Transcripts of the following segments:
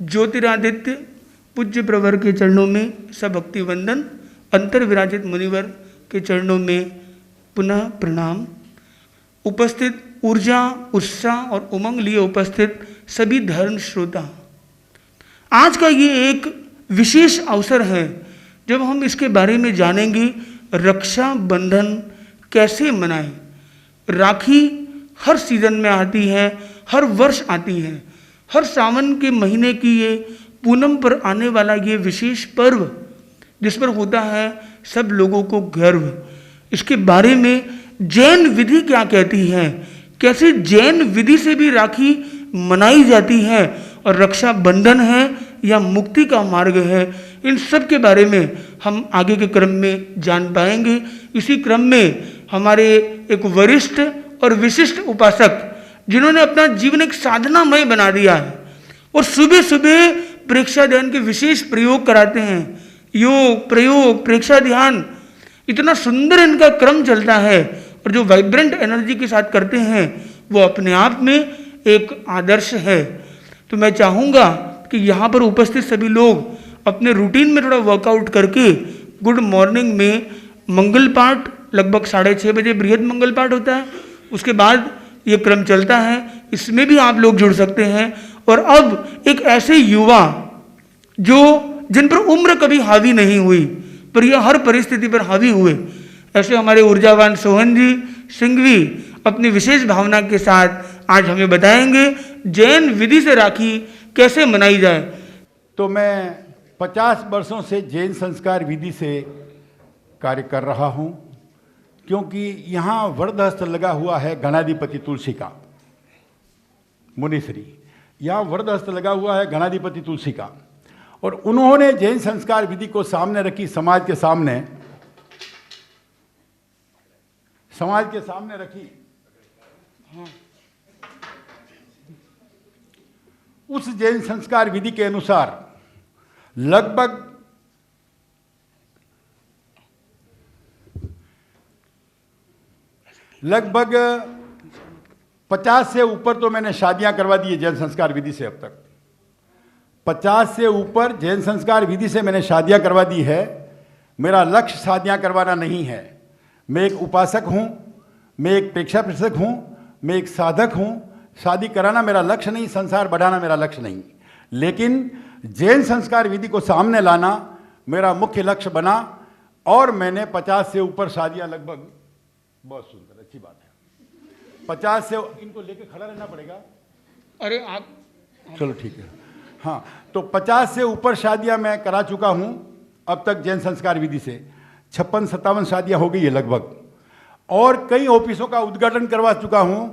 ज्योतिरादित्य पूज्य प्रवर के चरणों में सभक्ति वंदन, अंतर विराजित मुनिवर के चरणों में पुनः प्रणाम। उपस्थित ऊर्जा, उत्साह और उमंग लिए उपस्थित सभी धर्म श्रोता, आज का ये एक विशेष अवसर है जब हम इसके बारे में जानेंगे रक्षा बंधन कैसे मनाएं। राखी हर सीजन में आती है, हर वर्ष आती है। हर सावन के महीने की ये पूनम पर आने वाला ये विशेष पर्व जिस पर होता है सब लोगों को गर्व। इसके बारे में जैन विधि क्या कहती है, कैसे जैन विधि से भी राखी मनाई जाती है और रक्षा बंधन है या मुक्ति का मार्ग है, इन सब के बारे में हम आगे के क्रम में जान पाएंगे। इसी क्रम में हमारे एक वरिष्ठ और विशिष्ट उपासक जिन्होंने अपना जीवन एक साधनामय बना दिया है और सुबह सुबह प्रेक्षा ध्यान के विशेष प्रयोग कराते हैं। योग, प्रयोग, प्रेक्षा ध्यान, इतना सुंदर इनका क्रम चलता है और जो वाइब्रेंट एनर्जी के साथ करते हैं वो अपने आप में एक आदर्श है। तो मैं चाहूँगा कि यहाँ पर उपस्थित सभी लोग अपने रूटीन में थोड़ा वर्कआउट करके गुड मॉर्निंग में मंगल पाठ लगभग 6:30 बजे बृहद मंगल पाठ होता है, उसके बाद ये क्रम चलता है, इसमें भी आप लोग जुड़ सकते हैं। और अब एक ऐसे युवा जो जिन पर उम्र कभी हावी नहीं हुई पर यह हर परिस्थिति पर हावी हुए, ऐसे हमारे ऊर्जावान सोहन जी सिंघवी अपनी विशेष भावना के साथ आज हमें बताएंगे जैन विधि से राखी कैसे मनाई जाए। तो मैं 50 वर्षों से जैन संस्कार विधि से कार्य कर रहा हूँ, क्योंकि यहाँ वरदहस्त लगा हुआ है गणाधिपति तुलसी का, मुनिश्री, यहाँ वरदहस्त लगा हुआ है गणाधिपति तुलसी का। और उन्होंने जैन संस्कार विधि को सामने रखी, समाज के सामने रखी। हाँ। उस जैन संस्कार विधि के अनुसार लगभग लगभग 50 से ऊपर तो मैंने शादियां करवा दी है जैन संस्कार विधि से। अब तक 50 से ऊपर जैन संस्कार विधि से मैंने शादियां करवा दी है। मेरा लक्ष्य शादियां करवाना नहीं है। मैं एक उपासक हूं, मैं एक प्रेक्षा प्रशिक्षक हूं, मैं एक साधक हूं। शादी कराना मेरा लक्ष्य नहीं, संसार बढ़ाना मेरा लक्ष्य नहीं, लेकिन जैन संस्कार विधि को सामने लाना मेरा मुख्य लक्ष्य बना। और मैंने 50 से ऊपर शादियां लगभग, बहुत सुंदर, अच्छी बात है। 50 से, इनको लेके खड़ा रहना पड़ेगा। अरे आप, चलो ठीक है। हाँ, तो 50 से ऊपर शादियां मैं करा चुका हूं अब तक जैन संस्कार विधि से। 56-57 शादियां हो गई है लगभग। और कई ऑफिसों का उद्घाटन करवा चुका हूं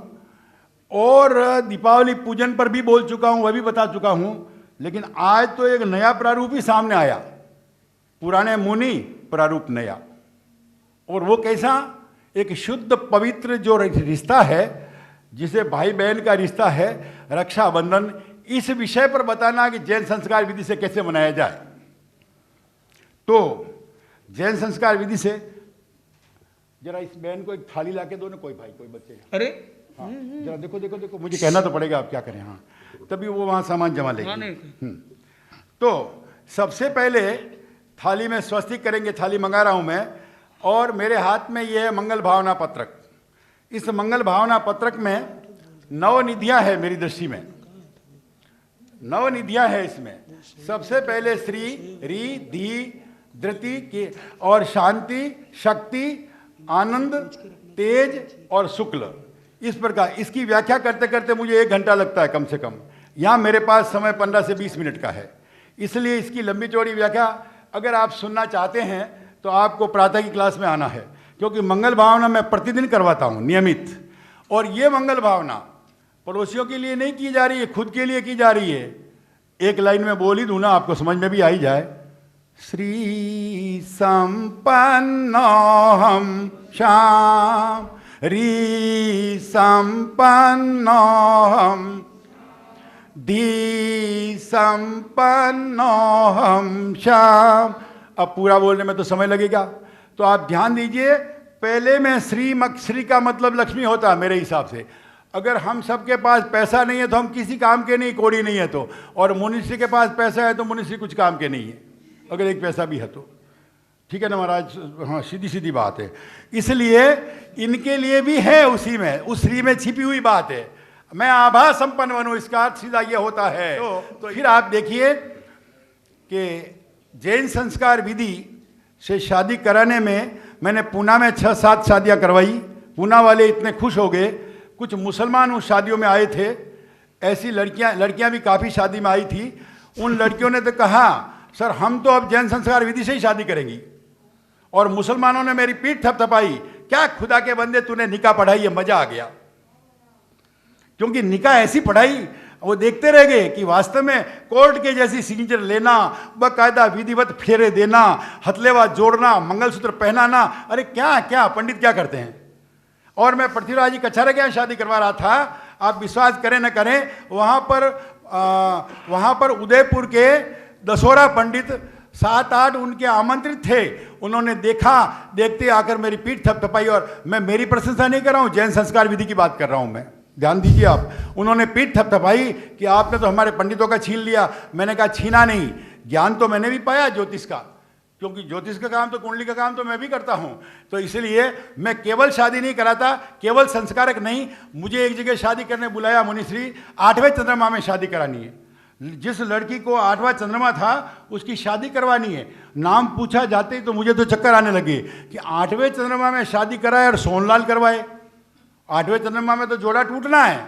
और दीपावली पूजन पर भी बोल चुका हूं, वह भी बता चुका हूं। लेकिन आज तो एक नया प्रारूप ही सामने आया, पुराने मुनि प्रारूप नया। और वो कैसा? एक शुद्ध पवित्र जो रिश्ता है, जिसे भाई बहन का रिश्ता है, रक्षाबंधन, इस विषय पर बताना कि जैन संस्कार विधि से कैसे मनाया जाए। तो जैन संस्कार विधि से जरा इस बहन को एक थाली लाके दो ना, कोई भाई, कोई बच्चे। अरे हाँ, जरा देखो देखो देखो, मुझे कहना तो पड़ेगा, आप क्या करें। हाँ, तभी वो वहां सामान जमा लेंगे। तो सबसे पहले थाली में स्वस्तिक करेंगे। थाली मंगा रहा हूं मैं, और मेरे हाथ में ये है मंगल भावना पत्रक। इस मंगल भावना पत्रक में 9 निधियां है, मेरी दृष्टि में 9 निधियां है इसमें। सबसे पहले श्री, री, धी, धृति की, और शांति, शक्ति, आनंद, तेज और शुक्ल, इस प्रकार। इसकी व्याख्या करते करते मुझे 1 घंटा लगता है कम से कम। यहाँ मेरे पास समय 15 से 20 मिनट का है, इसलिए इसकी लंबी चौड़ी व्याख्या अगर आप सुनना चाहते हैं तो आपको प्रातः की क्लास में आना है, क्योंकि मंगल भावना मैं प्रतिदिन करवाता हूँ नियमित। और ये मंगल भावना पड़ोसियों के लिए नहीं की जा रही है, खुद के लिए की जा रही है। एक लाइन में बोल ही दूँ ना, आपको समझ में भी आ ही जाए। श्री संपन्नोहम श्याम, री संपन्नोहम, धी संपन्नोहम श्याम। अब पूरा बोलने में तो समय लगेगा, तो आप ध्यान दीजिए। पहले में श्री का मतलब लक्ष्मी होता है मेरे हिसाब से। अगर हम सबके पास पैसा नहीं है तो हम किसी काम के नहीं, कौड़ी नहीं है तो, और मुनिश्री के पास पैसा है तो मुनिश्री कुछ काम के नहीं है, अगर एक पैसा भी है तो। ठीक है ना महाराज? हाँ, सीधी सीधी बात है। इसलिए इनके लिए भी है उसी में, उस श्री में छिपी हुई बात है। मैं आभा संपन्न बनूं, इसका अर्थ सीधा ये होता है। तो फिर आप देखिए कि जैन संस्कार विधि से शादी कराने में मैंने पूना में 6-7 शादियां करवाई। पूना वाले इतने खुश हो गए। कुछ मुसलमान उस शादियों में आए थे, ऐसी लड़कियां भी काफ़ी शादी में आई थी। उन लड़कियों ने तो कहा, सर हम तो अब जैन संस्कार विधि से ही शादी करेंगी। और मुसलमानों ने मेरी पीठ थपथपाई, क्या खुदा के बंदे तूने निकाह पढ़ाई है, मजा आ गया। क्योंकि निकाह ऐसी पढ़ाई, वो देखते रह गए कि वास्तव में कोर्ट के जैसी सिग्नेचर लेना, बाकायदा विधिवत फेरे देना, हथलेवा जोड़ना, मंगलसूत्र पहनाना, अरे क्या क्या पंडित क्या करते हैं। और मैं पृथ्वीराज जी कछारे के यहाँ शादी करवा रहा था, आप विश्वास करें न करें, वहाँ पर उदयपुर के दसोरा पंडित 7-8 उनके आमंत्रित थे। उन्होंने देखा, देखते आकर मेरी पीठ थपथपाई। और मैं मेरी प्रशंसा नहीं कर रहा हूँ, जैन संस्कार विधि की बात कर रहा हूँ मैं, ध्यान दीजिए आप। उन्होंने पीठ थपथपाई कि आपने तो हमारे पंडितों का छीन लिया। मैंने कहा छीना नहीं, ज्ञान तो मैंने भी पाया ज्योतिष का, क्योंकि ज्योतिष का काम तो, कुंडली का काम तो मैं भी करता हूँ। तो इसलिए मैं केवल शादी नहीं कराता, केवल संस्कारक नहीं, मुझे एक जगह शादी करने बुलाया मुनिश्री, 8वें चंद्रमा में शादी करानी है। जिस लड़की को 8वां चंद्रमा था उसकी शादी करवानी है। नाम पूछा जाते ही तो मुझे तो चक्कर आने लगे कि 8वें चंद्रमा में शादी कराए और सोनलाल करवाए। 8वें चंद्रमा में तो जोड़ा टूटना है,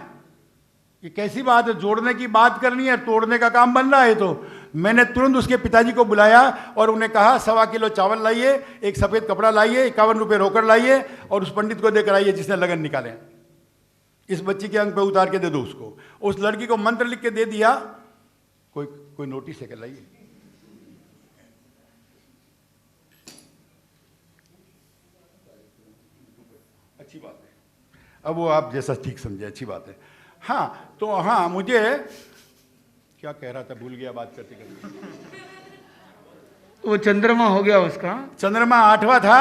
ये कैसी बात है? जोड़ने की बात करनी है, तोड़ने का काम बन रहा है। तो मैंने तुरंत उसके पिताजी को बुलाया और उन्हें कहा 1.25 किलो चावल लाइए, एक सफ़ेद कपड़ा लाइए, 51 रुपये रोकड़ लाइए और उस पंडित को देकर आइए जिसने लगन निकाले। इस बच्ची के अंग पे उतार के दे दो उसको। उस लड़की को मंत्र लिख के दे दिया। कोई नोटिस है क्या? लाइए। अच्छी बात है, अब वो आप जैसा ठीक समझे, अच्छी बात है। हाँ, तो हाँ, मुझे क्या कह रहा था, भूल गया बात करते करते। वो चंद्रमा हो गया उसका, चंद्रमा 8वां था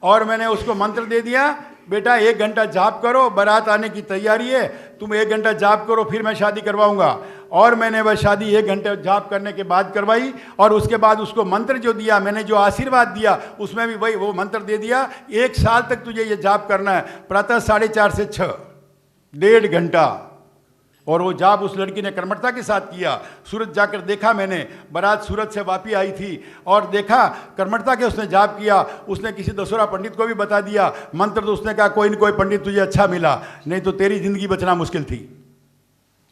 और मैंने उसको मंत्र दे दिया, बेटा 1 घंटा जाप करो, बारात आने की तैयारी है, तुम 1 घंटा जाप करो फिर मैं शादी करवाऊंगा। और मैंने वह शादी 1 घंटे जाप करने के बाद करवाई। और उसके बाद उसको मंत्र जो दिया, मैंने जो आशीर्वाद दिया उसमें भी वही वो मंत्र दे दिया, 1 साल तक तुझे ये जाप करना है, प्रातः 4:30 से 6, 1.5 घंटा। और वो जाप उस लड़की ने कर्मठता के साथ किया। सूरत जाकर देखा मैंने, बारात सूरत से वापी आई थी और देखा कर्मठता के उसने जाप किया। उसने किसी दसोरा पंडित को भी बता दिया मंत्र, तो उसने कहा कोई न कोई पंडित तुझे अच्छा मिला, नहीं तो तेरी जिंदगी बचना मुश्किल थी।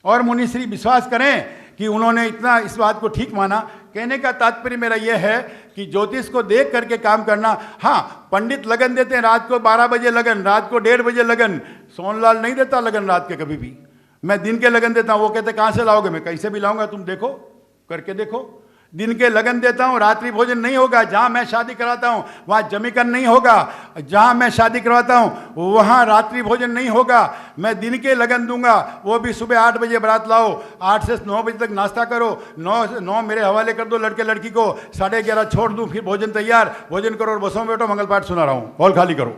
और मुनिश्री विश्वास करें कि उन्होंने इतना इस बात को ठीक माना। कहने का तात्पर्य मेरा यह है कि ज्योतिष को देख करके काम करना। हाँ, पंडित लगन देते हैं, रात को 12 बजे लगन, रात को 1:30 बजे लगन। सोनलाल नहीं देता लगन रात के कभी भी, मैं दिन के लगन देता हूँ। वो कहते कहाँ से लाओगे? मैं कहीं से भी लाऊंगा, तुम देखो, करके देखो। दिन के लगन देता हूँ, रात्रि भोजन नहीं होगा। जहाँ मैं शादी कराता हूँ वहाँ जमीकन नहीं होगा, जहाँ मैं शादी करवाता हूँ वहाँ रात्रि भोजन नहीं होगा। मैं दिन के लगन दूंगा, वो भी सुबह 8 बजे बारात लाओ, 8 से 9 बजे तक नाश्ता करो, 9 मेरे हवाले कर दो लड़के लड़की को, 11:30 छोड़ दूँ, फिर भोजन तैयार, भोजन करो और बसों में बैठो, मंगल पाठ सुना रहा हूँ, हॉल खाली करो।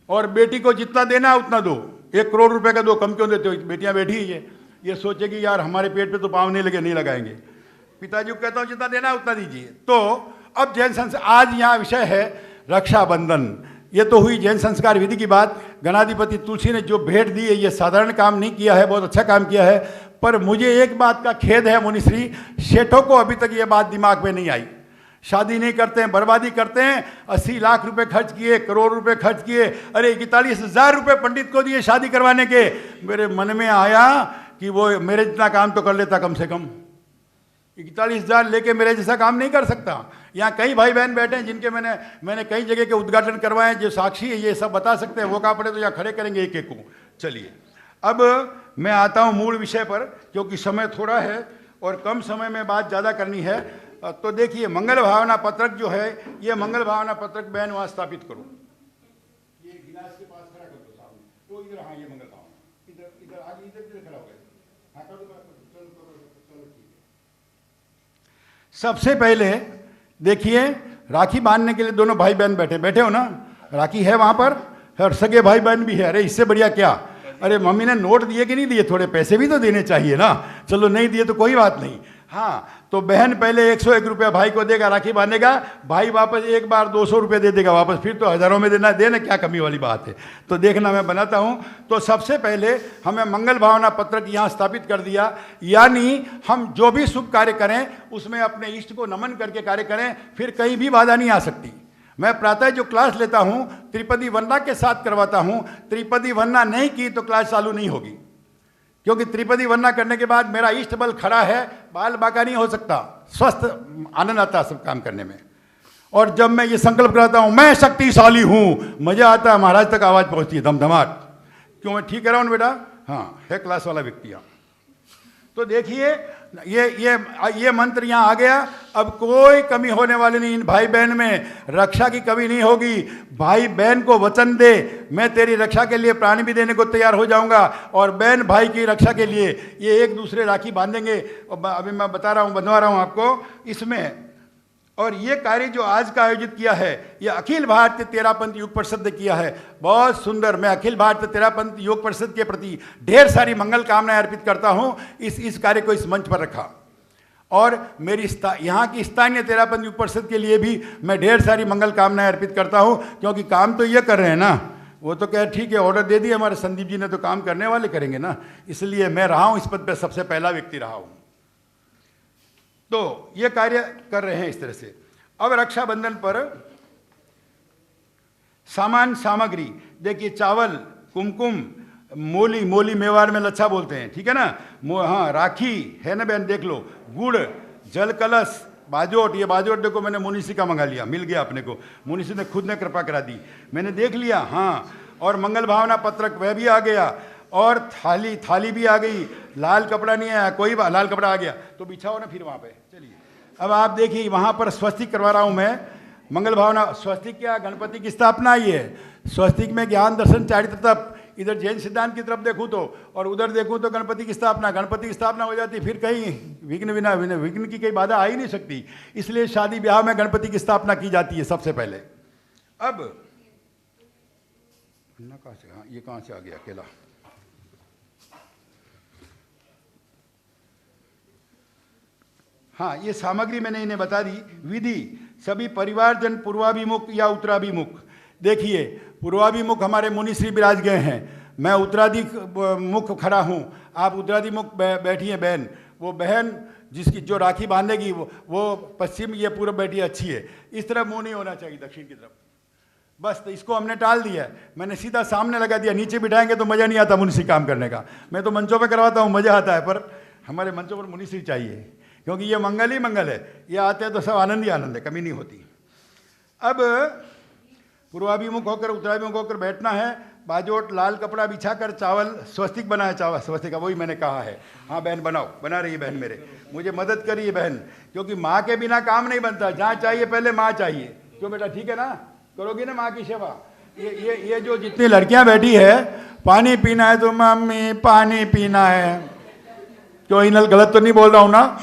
और बेटी को जितना देना है उतना दो, 1 करोड़ रुपए का दो, कम क्यों देते हो? बेटियां बैठी ही ये सोचेगी यार हमारे पेट पे तो पाँव नहीं लगे, नहीं लगाएंगे। पिताजी को कहता हूँ जितना देना है उतना दीजिए। तो अब जैन संस्कार, आज यहाँ विषय है रक्षाबंधन। ये तो हुई जैन संस्कार विधि की बात। गणाधिपति तुलसी ने जो भेंट दी है, ये साधारण काम नहीं किया है, बहुत अच्छा काम किया है। पर मुझे एक बात का खेद है मुनिश्री, सेठों को अभी तक ये बात दिमाग में नहीं आई। शादी नहीं करते हैं, बर्बादी करते हैं, 80 लाख रुपए खर्च किए, करोड़ रुपए खर्च किए, अरे 41,000 रुपए पंडित को दिए शादी करवाने के। मेरे मन में आया कि वो मेरे जितना काम तो कर लेता कम से कम। 41,000 लेके मेरे जैसा काम नहीं कर सकता। यहाँ कई भाई बहन बैठे हैं जिनके मैंने कई जगह के उद्घाटन करवाए, जो साक्षी है ये सब बता सकते हैं। वो कहा पड़े तो यहाँ खड़े करेंगे एक एक को। चलिए अब मैं आता हूँ मूल विषय पर, क्योंकि समय थोड़ा है और कम समय में बात ज़्यादा करनी है। तो देखिए, मंगल भावना पत्रक जो है, ये मंगल भावना पत्रक बहन वहाँ स्थापित करो, ये गिलास के पास खड़ा कर दो सामने, तो इधर, हाँ ये मंगल भावना, इधर आगे, इधर खड़ा हो गया, हाँ कर दो, चलो ठीक है। सबसे पहले देखिए, राखी बांधने के लिए दोनों भाई बहन बैठे हो ना, राखी है वहाँ पर और सगे भाई बहन भी है। अरे इससे बढ़िया क्या, अरे मम्मी ने नोट दिए कि नहीं दिए, थोड़े पैसे भी तो देने चाहिए ना। चलो नहीं दिए तो कोई बात नहीं। हाँ, तो बहन पहले 101 रुपया भाई को देगा, राखी बांधेगा, भाई वापस एक बार 200 रुपये दे देगा वापस, फिर तो हज़ारों में देना क्या कमी वाली बात है। तो देखना मैं बनाता हूँ। तो सबसे पहले हमें मंगल भावना पत्रक यहाँ स्थापित कर दिया, यानी हम जो भी शुभ कार्य करें उसमें अपने इष्ट को नमन करके कार्य करें, फिर कहीं भी बाधा नहीं आ सकती। मैं प्रातः जो क्लास लेता हूँ त्रिपदी वंदना के साथ करवाता हूँ। त्रिपदी वंदना नहीं की तो क्लास चालू नहीं होगी, क्योंकि त्रिपदी वंदना करने के बाद मेरा इष्ट बल खड़ा है, बाल बाका नहीं हो सकता, स्वस्थ आनंद आता है सब काम करने में। और जब मैं ये संकल्प कराता हूँ मैं शक्तिशाली हूँ, मजा आता है, महाराज तक आवाज़ पहुँचती है धमधमाट। क्यों मैं ठीक कह रहा हूँ बेटा? हाँ, है क्लास वाला व्यक्ति यहाँ। तो देखिए ये मंत्र यहाँ आ गया। अब कोई कमी होने वाली नहीं इन भाई बहन में, रक्षा की कमी नहीं होगी। भाई बहन को वचन दे, मैं तेरी रक्षा के लिए प्राण भी देने को तैयार हो जाऊंगा, और बहन भाई की रक्षा के लिए ये एक दूसरे राखी बांधेंगे। अभी मैं बता रहा हूँ, बंधवा रहा हूँ आपको इसमें। और ये कार्य जो आज का आयोजित किया है, ये अखिल भारतीय तेरापंथ योग परिषद ने किया है, बहुत सुंदर। मैं अखिल भारतीय तेरापंथ योग परिषद के प्रति ढेर सारी मंगल कामनाएं अर्पित करता हूं। इस कार्य को इस मंच पर रखा, और मेरी यहाँ की स्थानीय तेरापंथ योग परिषद के लिए भी मैं ढेर सारी मंगल कामनाएं अर्पित करता हूं, क्योंकि काम तो ये कर रहे हैं ना। वो तो कह ठीक है, ऑर्डर दे दिए हमारे संदीप जी ने, तो काम करने वाले करेंगे ना, इसलिए मैं रहा हूँ इस पद पर, सबसे पहला व्यक्ति रहा हूँ। तो ये कार्य कर रहे हैं इस तरह से। अब रक्षाबंधन पर सामान सामग्री देखिए, चावल, कुमकुम, मोली मेवाड़ में लच्छा बोलते हैं, ठीक है ना। हाँ, राखी है ना बहन, देख लो, गुड़, जल कलश, बाजोट। ये बाजोट देखो मैंने मुनिसी का मंगा लिया, मिल गया अपने को, मुनिसी ने खुद ने कृपा करा दी, मैंने देख लिया। हाँ, और मंगल भावना पत्रक वह भी आ गया, और थाली भी आ गई। लाल कपड़ा नहीं आया, कोई लाल कपड़ा आ गया तो बिछाओ ना फिर वहाँ पे। चलिए अब आप देखिए, वहाँ पर स्वस्तिक करवा रहा हूँ मैं, मंगल भावना। स्वस्तिक क्या? गणपति की स्थापना ही है। स्वस्तिक में ज्ञान दर्शन चारित्र तप, इधर जैन सिद्धांत की तरफ देखूँ तो, और उधर देखूँ तो गणपति की स्थापना। गणपति की स्थापना हो जाती, फिर कहीं विघ्न की कहीं बाधा आ ही नहीं सकती, इसलिए शादी ब्याह में गणपति की स्थापना की जाती है सबसे पहले। अब कहाँ से, हाँ ये कहाँ से आ गया अकेला? हाँ, ये सामग्री मैंने इन्हें बता दी। विधि, सभी परिवारजन पूर्वाभिमुख या उत्तराभिमुख। देखिए, पूर्वाभिमुख हमारे मुनिश्री विराज गए हैं, मैं उत्तराधिमुख खड़ा हूँ, आप उत्तराधिमुख बैठिए बहन। वो बहन जिसकी जो राखी बांधेगी वो पश्चिम, ये पूर्व बैठी अच्छी है। इस तरफ मुंह नहीं होना चाहिए, दक्षिण की तरफ। बस, तो इसको हमने टाल दिया, मैंने सीधा सामने लगा दिया। नीचे बिठाएंगे तो मज़ा नहीं आता मुनिश्री काम करने का। मैं तो मंचों पे करवाता हूँ, मज़ा आता है, पर हमारे मंचों पर मुनिश्री चाहिए, क्योंकि ये मंगल ही मंगल है। ये आते हैं तो सब आनंद ही आनंद है, कमी नहीं होती। अब पूर्वाभिमुख होकर उत्तराभिमुख होकर बैठना है। बाजोट, लाल कपड़ा बिछाकर, चावल, स्वस्तिक बना है, चावल स्वस्तिक का, वही मैंने कहा है। हाँ बहन बनाओ, बना रही है बहन, मेरे मुझे मदद करिए बहन, क्योंकि माँ के बिना काम नहीं बनता। जहाँ चाहिए पहले माँ चाहिए। क्यों बेटा, ठीक है ना? करोगी ना माँ की सेवा? ये जो जितनी लड़कियाँ बैठी है, पानी पीना है तो मम्मी पानी पीना है। क्यों इनल गलत तो नहीं बोल रहा हूँ ना?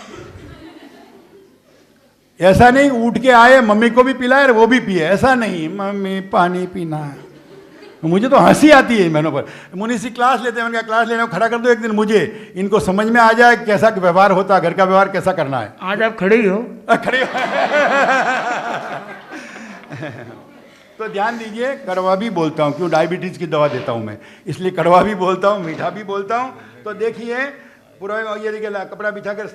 ऐसा नहीं उठ के आए मम्मी को भी पिलाए वो भी पिए, ऐसा नहीं, मम्मी पानी पीना है। मुझे तो हंसी आती है मैनों पर। मुनिसी क्लास लेते हैं, उनका क्लास लेने को खड़ा कर दो एक दिन, मुझे इनको समझ में आ जाए कैसा व्यवहार होता है, घर का व्यवहार कैसा करना है। आज आप खड़े ही हो। खड़े तो ध्यान दीजिए, कड़वा भी बोलता हूँ, क्यों? डायबिटीज की दवा देता हूँ मैं, इसलिए कड़वा भी बोलता हूँ, मीठा भी बोलता हूँ। तो देखिए, पूरा ये देखिए, कपड़ा बिछा कर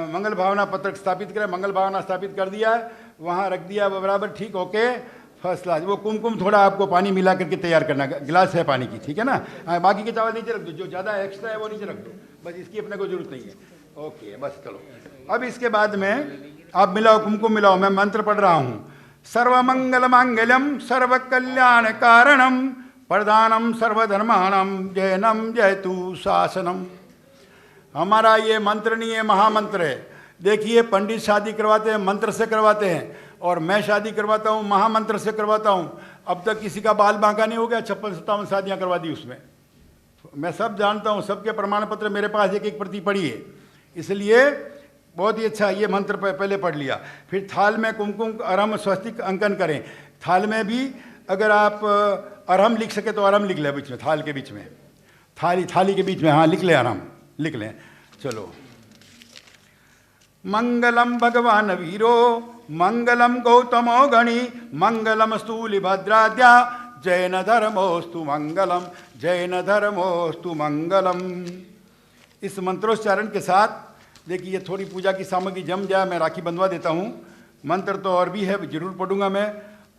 मंगल भावना पत्रक स्थापित करें। मंगल भावना स्थापित कर दिया है, वहाँ रख दिया बराबर, ठीक ओके, फर्स्ट क्लास। वो कुमकुम थोड़ा आपको पानी मिला करके तैयार करना, गिलास है पानी की, ठीक है ना। बाकी के चावल नीचे रख दो, जो ज़्यादा एक्स्ट्रा है वो नीचे रख दो, बस इसकी अपने को जरूरत नहीं है। ओके, बस चलो। अब इसके बाद में आप मिलाओ, कुमकुम मिलाओ। मैं मंत्र पढ़ रहा हूँ। सर्वमंगल मांगल्यम सर्व कल्याण कारणम प्रधानम सर्वधर्माणम जयनम जयतु शासनम। हमारा ये मंत्र नहीं है, महामंत्र है। देखिए, पंडित शादी करवाते हैं मंत्र से करवाते हैं, और मैं शादी करवाता हूँ महामंत्र से करवाता हूँ। अब तक किसी का बाल बांका नहीं हो गया, 56-57 शादियाँ करवा दी उसमें। मैं सब जानता हूँ, सबके प्रमाण पत्र मेरे पास एक प्रति पड़ी है, इसलिए बहुत ही अच्छा ये मंत्र पहले पढ़ लिया। फिर थाल में कुमकुम अरम स्वस्तिक अंकन करें। थाल में भी अगर आप अरहम लिख सके तो अरहम लिख ले बीच में, थाल के बीच में, थाली के बीच में, हाँ लिख ले, अरहम लिख लें। चलो, मंगलम भगवान वीरो मंगलम गौतमो गणी मंगलम स्थूलिभद्राद्या जैन धर्मोस्तु मंगलम, जैन धर्मोस्तु मंगलम। इस मंत्रोच्चारण के साथ देखिए, ये थोड़ी पूजा की सामग्री जम जाए, मैं राखी बंधवा देता हूँ। मंत्र तो और भी है, जरूर पढ़ूंगा मैं।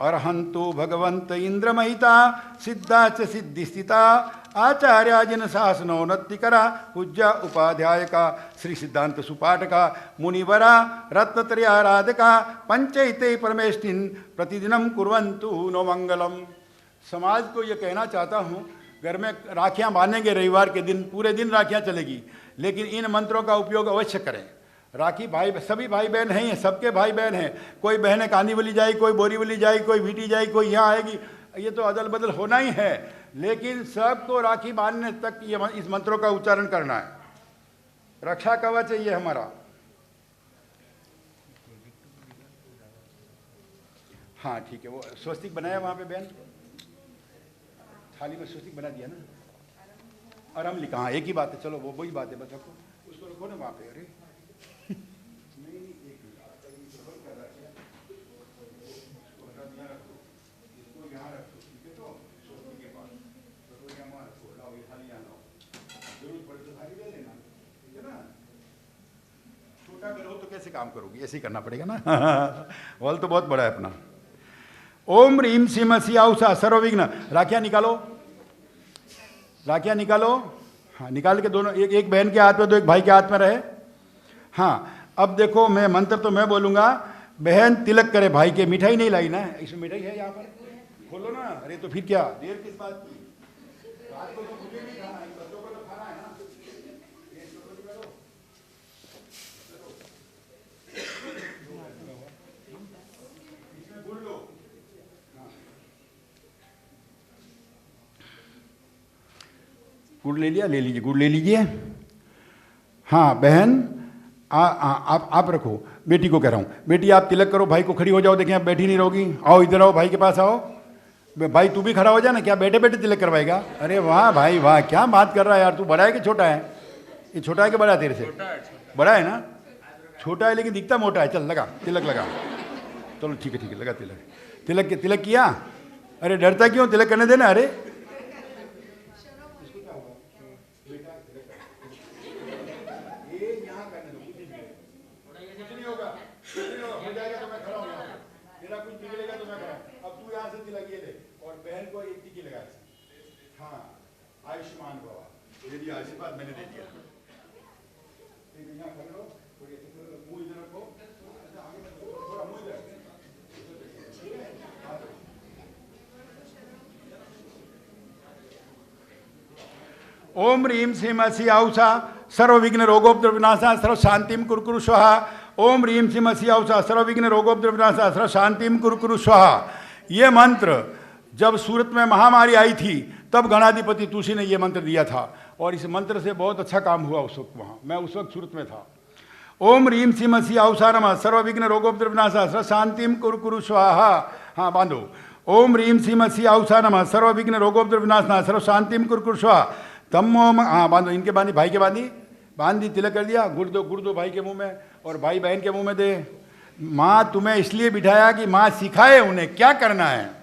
अरहंतो भगवंत इंद्रमहिता सिद्धा च सिद्धि स्थिता आचार्य जिन शासनोन्नतिकरा पूज्य उपाध्यायका श्री सिद्धांत सुपाठका मुनिवरा रत्नत्रयाराधका पंचैते परमेष्ठिन प्रतिदिनम कुर्वन्तु नो मंगलम। समाज को ये कहना चाहता हूँ, घर में राखियाँ बांधेंगे रविवार के दिन, पूरे दिन राखियाँ चलेगी, लेकिन इन मंत्रों का उपयोग अवश्य करें। राखी भाई, सभी भाई बहन हैं, सबके भाई बहन हैं। कोई बहनें कांदीवली जाए, कोई बोरीवली जाए, कोई वीटी जाए, कोई यहाँ आएगी, ये तो अदल बदल होना ही है, लेकिन सबको राखी बांधने तक ये इस मंत्रों का उच्चारण करना है। रक्षा कवच है ये हमारा। हाँ ठीक है, वो स्वस्तिक बनाया वहाँ पे बहन, थाली में स्वस्तिक बना दिया ना, अरहम लिखा, हाँ एक ही बात है। चलो वो वही बात है, बस आपको उसको रखो ना वहाँ पे। अरे तो कैसे काम करोगी, ऐसे ही करना पड़ेगा ना। हॉल तो बहुत बड़ा है अपना। ओम रीम सिम सियाउसा सर्वविघ्न। राखियां निकालो, राखियां निकालो। हाँ निकाल के दोनों, एक बहन के हाथ में दो, एक भाई के हाथ में रहे। हाँ अब देखो, मैं मंत्र तो मैं बोलूंगा, बहन तिलक करे भाई के। मिठाई नहीं लाई ना, इसमें मिठाई है यहाँ पर, खोलो ना। अरे तो फिर क्या देर किस बात की, रात को तो मुझे नहीं खाना है, बच्चों को तो खाना है ना। गुड़ ले लिया, ले लीजिए, गुड़ ले लीजिए। हाँ बहन आप रखो, बेटी को कह रहा हूँ, बेटी आप तिलक करो, भाई को खड़ी हो जाओ। देखें आप बैठी नहीं रहोगी, आओ इधर आओ, भाई के पास आओ। भाई तू भी खड़ा हो जा ना, क्या बैठे बैठे तिलक करवाएगा? अरे वाह भाई वाह, क्या बात कर रहा है यार। तू बड़ा है कि छोटा है? ये छोटा है कि बड़ा है तेरे से? बड़ा है ना, छोटा है लेकिन दिखता मोटा है। चल लगा तिलक, लगा। चलो ठीक है लगा तिलक। तिलक किया? अरे डरता क्यों, तिलक करने देना। अरे आयुष्मान बाबा दे दिया, आशीर्वाद मैंने दे दिया। मुंह इधर रखो, थोड़ा मुंह इधर। ओम रीम सिम असि आउसा सर्वविघ्न रोगोपद्रव विनाशा सर्व शांतिम कुरकुरु स्वाहा। ओम रीम सिम असि आउसा सर्वविघ्न रोगोपद्रव विनाशा सर्व शांतिम कुरकुरु स्वाहा। ये मंत्र जब सूरत में महामारी आई थी, तब गणाधिपति तुलसी ने यह मंत्र दिया था, और इस मंत्र से बहुत अच्छा काम हुआ उस वक्त। वहाँ मैं उस वक्त सूरत में था। ओम रीम सिम असि आउसा नमः सर्वविघ्न रोगोपद्रव विनाशा सर्व शांतिम कुरकुरु स्वाहा। हाँ बांधो। ओम रीम सिम असि आउसा नमः सर्वविघ्न रोगोपद्रव विनाशा सर्व शांतिम कुरकुरु स्वाहा। तमो, हाँ बांधो, इनके बांधी, भाई के बांधी, तिलक कर दिया। गुड़ दो भाई के मुंह में, और भाई बहन के मुंह में दे। माँ तुम्हें इसलिए बिठाया कि माँ सिखाए उन्हें क्या करना है,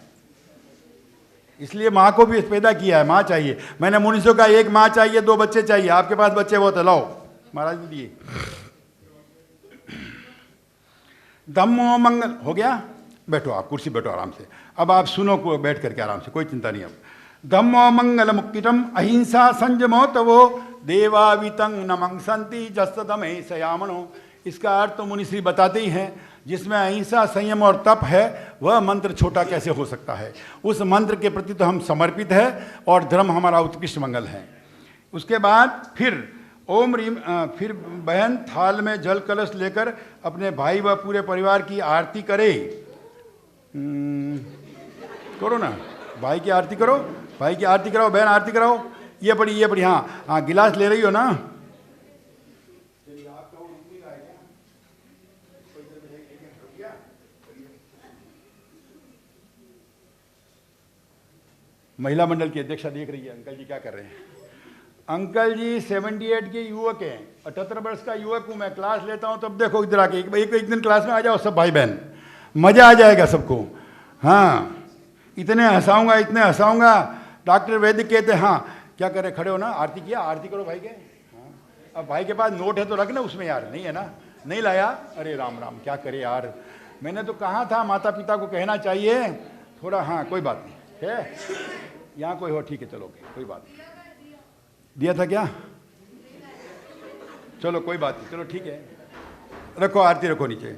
इसलिए माँ को भी पैदा किया है। माँ चाहिए। मैंने मुनीषों का एक माँ चाहिए, 2 बच्चे चाहिए। आपके पास बच्चे वो तो लाओ, महाराज ने दिए। धम्मो मंगल हो गया। बैठो आप, कुर्सी बैठो आराम से। अब आप सुनो को बैठ करके आराम से, कोई चिंता नहीं। अब धम्मो मंगल मुक्तिटम अहिंसा संयमो तवो देवावितं नमंसन्ति जस्तदमे सयामनो। इसका अर्थ तो मुनिश्री बताते ही हैं। जिसमें अहिंसा, संयम और तप है, वह मंत्र छोटा कैसे हो सकता है। उस मंत्र के प्रति तो हम समर्पित है, और धर्म हमारा उत्कृष्ट मंगल है। उसके बाद फिर ओम रीम, फिर बहन थाल में जल कलश लेकर अपने भाई व पूरे परिवार की आरती करे। करो ना, भाई की आरती करो, भाई की आरती कराओ, बहन आरती कराओ। ये पड़ी। हाँ गिलास ले रही हो ना? महिला मंडल की अध्यक्षा देख रही है। अंकल जी क्या कर रहे हैं? अंकल जी 78 के युवक हैं, 78 वर्ष का युवक हूँ मैं, क्लास लेता हूँ। तब देखो इधर आके एक दिन क्लास में आ जाओ सब भाई बहन, मजा आ जाएगा सबको। हाँ, इतने हंसाऊंगा। डॉक्टर वैद्य कहते हाँ क्या करे, खड़े हो ना, आरती किया, आरती करो भाई के। हाँ, अब भाई के पास नोट है तो रख ना उसमें यार, नहीं है ना, नहीं लाया, अरे राम राम क्या करे यार, मैंने तो कहा था माता पिता को कहना चाहिए थोड़ा। हाँ कोई बात नहीं है, यहाँ कोई हो ठीक है, चलो कोई बात नहीं, दिया था क्या, चलो कोई बात नहीं, चलो ठीक है, रखो आरती रखो नीचे।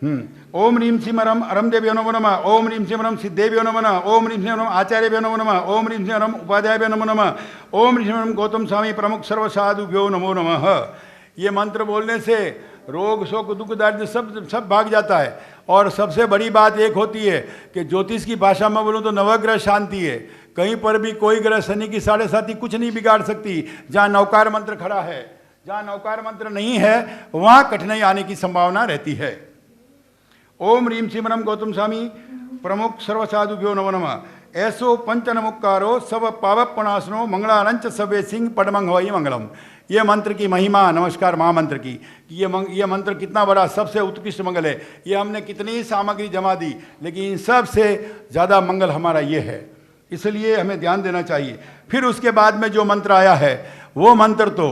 ओम रीम सिमरम अरम देव्यो नमो नमः, ओम रीम सिमरम सिद्धेभ्यो नमो नमः, ओम रीम सिमरम आचार्यभ्यो नमो नमः, ओम रीम सिमरम उपाध्यायभ्यो नमो नमः, ओम रीम सिमरम गौतम स्वामी प्रमुख सर्व साधुभ्यो नमो नमः। ये मंत्र बोलने से रोग शोक दुख दर्द सब भाग जाता है। और सबसे बड़ी बात एक होती है कि ज्योतिष की भाषा में बोलूँ तो नवग्रह शांति है। कहीं पर भी कोई ग्रह शनि की 7.5 कुछ नहीं बिगाड़ सकती। जहाँ नौकार मंत्र खड़ा है, जहाँ नौकार मंत्र नहीं है वहाँ कठिनाई आने की संभावना रहती है। ओम रीम सिमरम गौतम स्वामी प्रमुख सर्व साधुभ्यो नमो नमः। ऐसो पंच नमुक्कारो सब पावपणासनो मंगलानंच सवे सिंह पडमंग हवाई मंगलम। ये मंत्र की महिमा, नमस्कार महामंत्र की, ये मंत्र कितना बड़ा सबसे उत्कृष्ट मंगल है। ये हमने कितनी सामग्री जमा दी, लेकिन सबसे ज़्यादा मंगल हमारा ये है, इसलिए हमें ध्यान देना चाहिए। फिर उसके बाद में जो मंत्र आया है वो मंत्र तो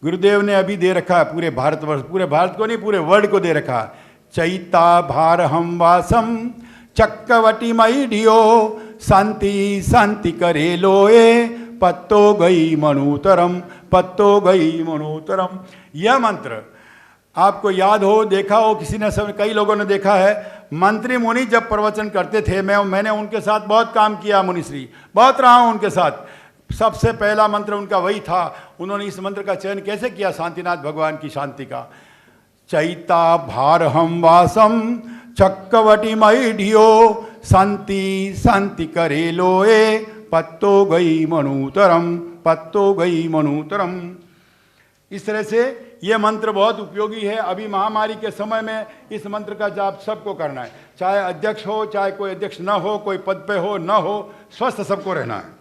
गुरुदेव ने अभी दे रखा है पूरे भारतवर्ष, पूरे भारत को नहीं पूरे वर्ल्ड को दे रखा है। चैता भार हम वासम चक्रवटी मई ढियो शांति शांति करे लोए पत्तो गई मनुतरम पत्तो गई मनुतरम। यह मंत्र आपको याद हो, देखा हो, किसी ने सब कई लोगों ने देखा है। मंत्री मुनि जब प्रवचन करते थे, मैंने उनके साथ बहुत काम किया, मुनिश्री बहुत रहा हूँ उनके साथ। सबसे पहला मंत्र उनका वही था। उन्होंने इस मंत्र का चयन कैसे किया? शांतिनाथ भगवान की शांति का। चैता भार हम वासम चक्रवटी मई ढियो शांति शांति करे लोए पत्तो गई मनुतरम पत्तो गई मनुतरम। इस तरह से यह मंत्र बहुत उपयोगी है। अभी महामारी के समय में इस मंत्र का जाप सबको करना है, चाहे अध्यक्ष हो, चाहे कोई अध्यक्ष न हो, कोई पद पे हो न हो, स्वस्थ सबको रहना है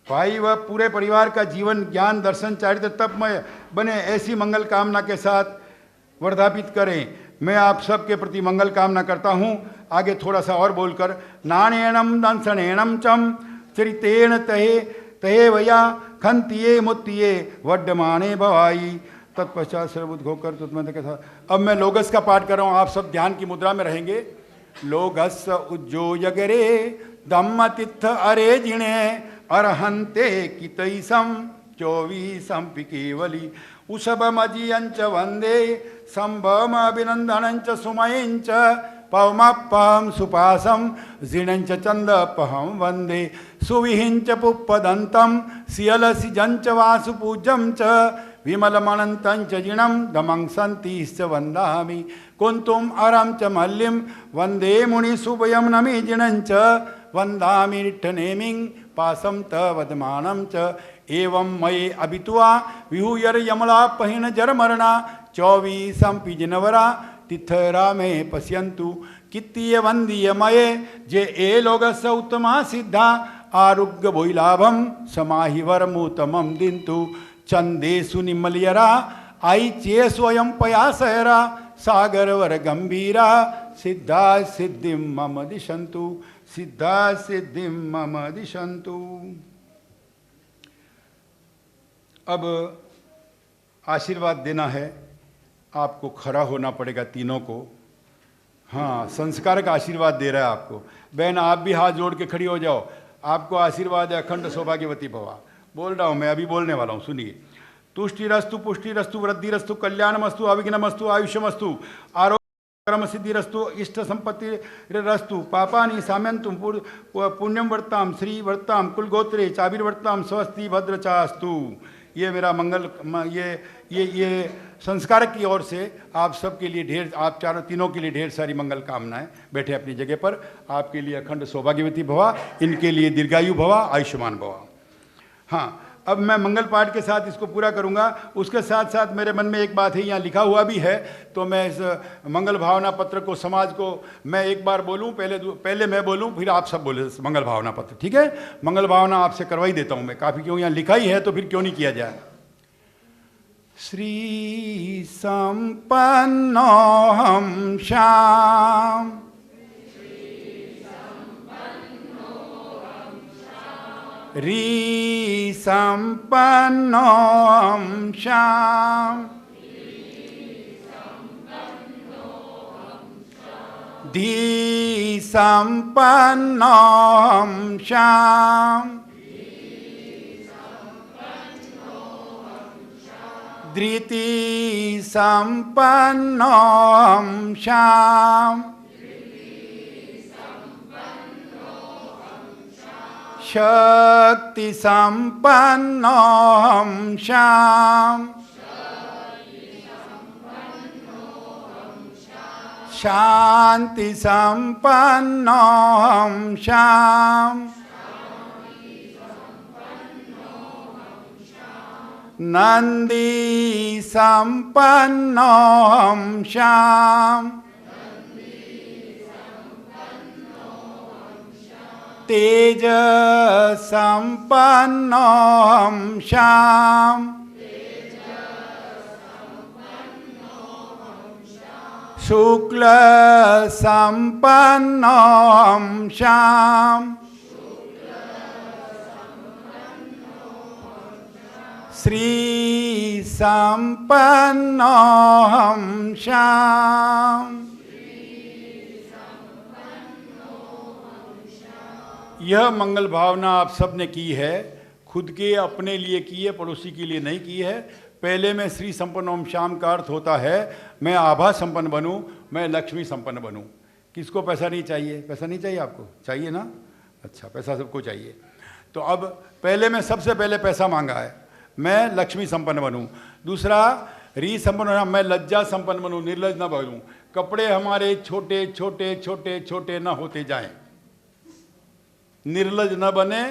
भाई। वह पूरे परिवार का जीवन ज्ञान दर्शन चारित्र तपमय बने, ऐसी मंगल कामना के साथ वर्धापित करें। मैं आप सबके प्रति मंगल कामना करता हूँ। आगे थोड़ा सा और बोलकर नाणेणम दंसणेणम चम चरितेण तहे तहे वया खंतिये मुत्तिये वड्डमाने भवाई तत्पश्चात सर्वबुद्ध होकर तुतमंत के साथ। अब मैं लोगस का पाठ कर रहा हूँ, आप सब ध्यान की मुद्रा में रहेंगे। लोगस उज्जो यगरे धम्म तित्थ अरे जिणे अरहंते कितैसम 24 केवली उषभमजियंच वंदे संभम अभिनंदनंच सुमयंच पवमप्पम सुपासम जिणंच चंदपहम वंदे सुविहिंच पुप्पदंतम सियलसिजंच वासुपूज्यं च विमलमनंतंच जिणं दमं सन्तिश्च वंदामि कुंतुम अरं च मल्लिं वंदे मुनिसुभयं नमि जिणंच वंदामि निट्ठनेमिं पासं तवदमानं च एवं मये अभित्वा विहूयर यमला पहिन जरमरणा 24 पिजनवरा तिथरा में पश्यंतु कित्तीय वंदीय मये जे ए लोगस उत्तमा सिद्धा आरोग्य भोइलाभम समाहि वरमुतमं दिन्तु चंदेषु निमलयरा आई चे स्वयं पयासहरा सागर वर गंभीरा सिद्धा सिद्धिं मम दिशन्तु सिद्धा सिद्धिं मम दिशन्तु। अब आशीर्वाद देना है, आपको खड़ा होना पड़ेगा तीनों को। हाँ, संस्कार का आशीर्वाद दे रहा है आपको। बहन आप भी हाथ जोड़ के खड़ी हो जाओ। आपको आशीर्वाद है अखंड सौभाग्यवती भवा। बोल रहा हूँ मैं, अभी बोलने वाला हूँ, सुनिए। तुष्टिरस्तु पुष्टिरस्तु वृद्धिरस्तु कल्याणमस्तु अविघ्नमस्तु आयुष्यमस्तु आरोग्य कर्म सिद्धिरस्तु इष्ट संपत्ति रस्तु पापानि साम्यंतु पुण्यम वर्ताम श्री वर्ताम कुलगोत्रे चाबिर्वर्ताम स्वस्ति भद्र चास्तु। ये मेरा मंगल ये संस्कार की ओर से आप सबके लिए ढेर, आप चारों तीनों के लिए ढेर सारी मंगल कामनाएं। बैठे अपनी जगह पर। आपके लिए अखंड सौभाग्यवती भवा, इनके लिए दीर्घायु भवा, आयुष्मान भवा। हाँ, अब मैं मंगल पाठ के साथ इसको पूरा करूंगा। उसके साथ साथ मेरे मन में एक बात है, यहाँ लिखा हुआ भी है, तो मैं इस मंगल भावना पत्र को समाज को मैं एक बार बोलूं, पहले मैं बोलूं, फिर आप सब बोले मंगल भावना पत्र, ठीक है? मंगल भावना आपसे करवाई देता हूं मैं, काफ़ी क्यों यहाँ लिखा ही है तो फिर क्यों नहीं किया जाए। श्री संपन्नोऽहं श्याम री संपन्नोऽहं श्याम धी संपन्नोऽहं श्याम धृति संपन्नोऽहं श्याम शक्ति संपन्नोऽहं श्याम शांति संपन्नोऽहं श्याम नंदी संपन्नोऽहं श्याम तेज संपन्नोऽहं श्याम शुक्ल संपन्नोऽहं श्याम श्री संपन्नोऽहं श्याम। यह मंगल भावना आप सब ने की है, खुद के अपने लिए की है, पड़ोसी के लिए नहीं की है। पहले में श्री संपन्नोऽहं श्याम का अर्थ होता है मैं आभा संपन्न बनूं, मैं लक्ष्मी संपन्न बनूं। किसको पैसा नहीं चाहिए? पैसा नहीं चाहिए आपको? चाहिए ना? अच्छा, पैसा सबको चाहिए। तो अब पहले में सबसे पहले पैसा मांगा है, मैं लक्ष्मी संपन्न बनूं। दूसरा री संपन्न, मैं लज्जा संपन्न बनूं, निर्लज न बनूं। कपड़े हमारे छोटे छोटे छोटे छोटे न होते जाएं, निर्लज न बने,